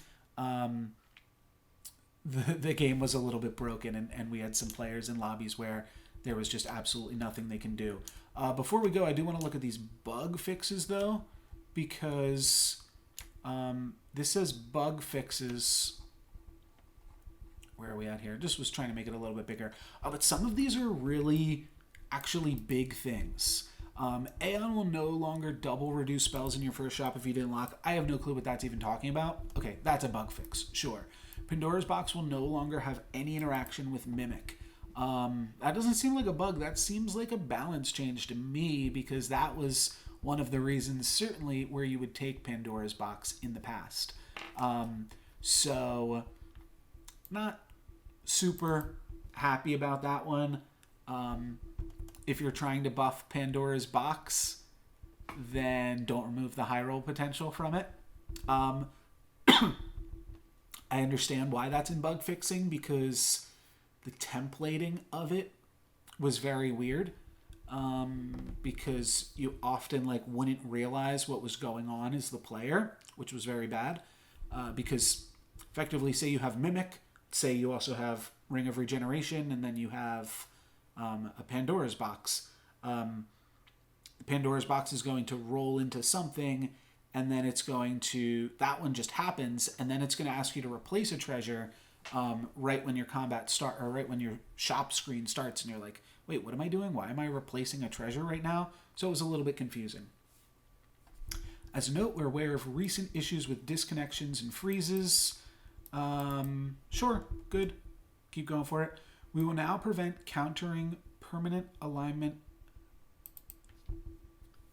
the game was a little bit broken, and we had some players in lobbies where there was just absolutely nothing they can do. Before we go, I do want to look at these bug fixes, though, because this says bug fixes. Where are we at here? Just was trying to make it a little bit bigger. But some of these are really actually big things. Aeon will no longer double reduce spells in your first shop if you didn't lock. I have no clue what that's even talking about. Okay, that's a bug fix, sure. Pandora's box will no longer have any interaction with Mimic. That doesn't seem like a bug. That seems like a balance change to me, because that was one of the reasons, certainly, where you would take Pandora's box in the past. So, not super happy about that one. If you're trying to buff Pandora's box, then don't remove the high roll potential from it. I understand why that's in bug fixing, because the templating of it was very weird. Because you often wouldn't realize what was going on as the player, which was very bad. Because effectively, say you have Mimic, say you also have Ring of Regeneration, and then you have a Pandora's box. Pandora's box is going to roll into something, and then it's going to, that one just happens, and then it's going to ask you to replace a treasure right when your combat start, or right when your shop screen starts, and you're like, wait, what am I doing? Why am I replacing a treasure right now? So it was a little bit confusing. As a note, we're aware of recent issues with disconnections and freezes. Sure, good. Keep going for it. We will now prevent countering permanent alignment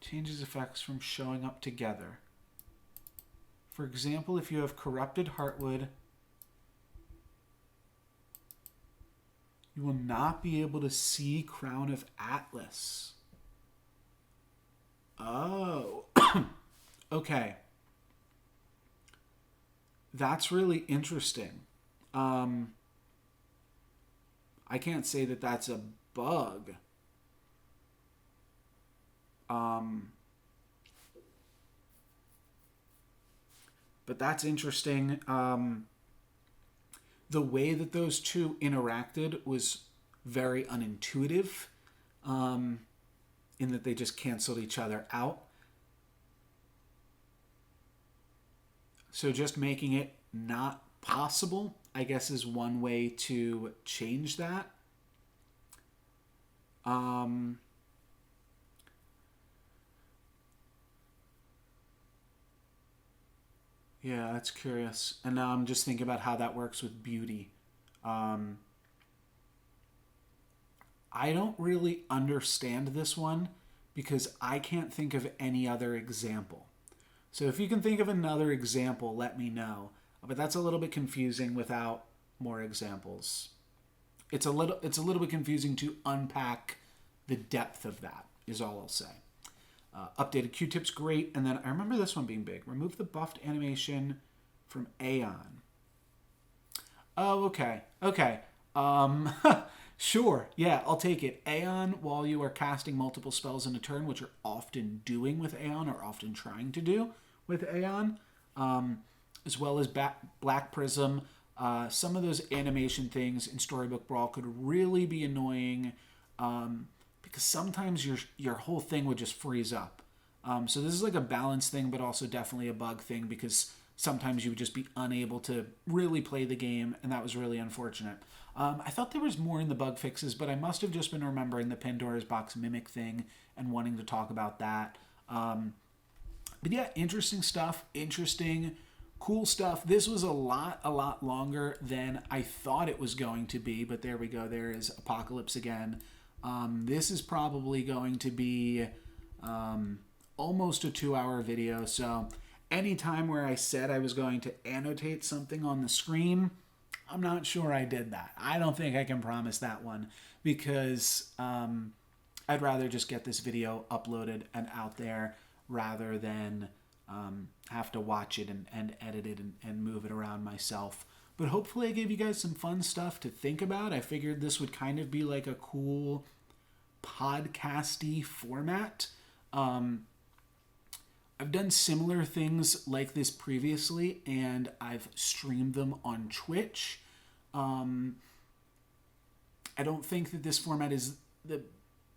changes effects from showing up together. For example, if you have corrupted Heartwood, you will not be able to see Crown of Atlas. Oh. Okay. That's really interesting. I can't say that that's a bug. But that's interesting. The way that those two interacted was very unintuitive, in that they just canceled each other out. So just making it not possible, I guess, is one way to change that. Yeah, that's curious. And now I'm just thinking about how that works with beauty. I don't really understand this one because I can't think of any other example. So if you can think of another example, let me know. But that's a little bit confusing without more examples. It's a little bit confusing to unpack the depth of that, is all I'll say. Updated Q-tips, great. And then I remember this one being big. Remove the buffed animation from Aeon. Oh, okay. Okay. Sure. Yeah, I'll take it. Aeon, while you are casting multiple spells in a turn, which you're often doing with Aeon, or often trying to do with Aeon, as well as Black Prism, some of those animation things in Storybook Brawl could really be annoying, because sometimes your whole thing would just freeze up. So this is like a balance thing, but also definitely a bug thing, because sometimes you would just be unable to really play the game, and that was really unfortunate. I thought there was more in the bug fixes, but I must have just been remembering the Pandora's Box Mimic thing and wanting to talk about that. But yeah, interesting stuff. Interesting, cool stuff. This was a lot longer than I thought it was going to be, but there we go. There is Apocalypse again. This is probably going to be almost a 2-hour video, so anytime where I said I was going to annotate something on the screen, I'm not sure I did that. I don't think I can promise that one, because I'd rather just get this video uploaded and out there rather than have to watch it and edit it and move it around myself. But hopefully I gave you guys some fun stuff to think about. I figured this would kind of be like a cool podcasty format. I've done similar things like this previously, and I've streamed them on Twitch. I don't think that this format is the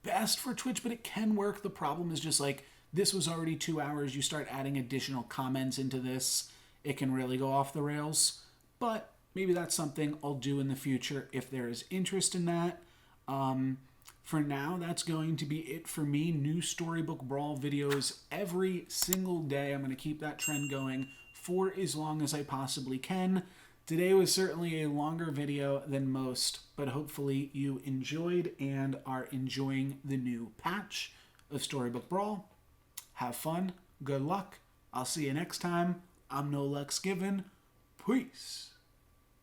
best for Twitch, but it can work. The problem is just like, this was already 2 hours. You start adding additional comments into this, it can really go off the rails. But maybe that's something I'll do in the future if there is interest in that. For now, that's going to be it for me. New Storybook Brawl videos every single day. I'm going to keep that trend going for as long as I possibly can. Today was certainly a longer video than most, but hopefully you enjoyed and are enjoying the new patch of Storybook Brawl. Have fun. Good luck. I'll see you next time. I'm NoLucksGiven. Peace.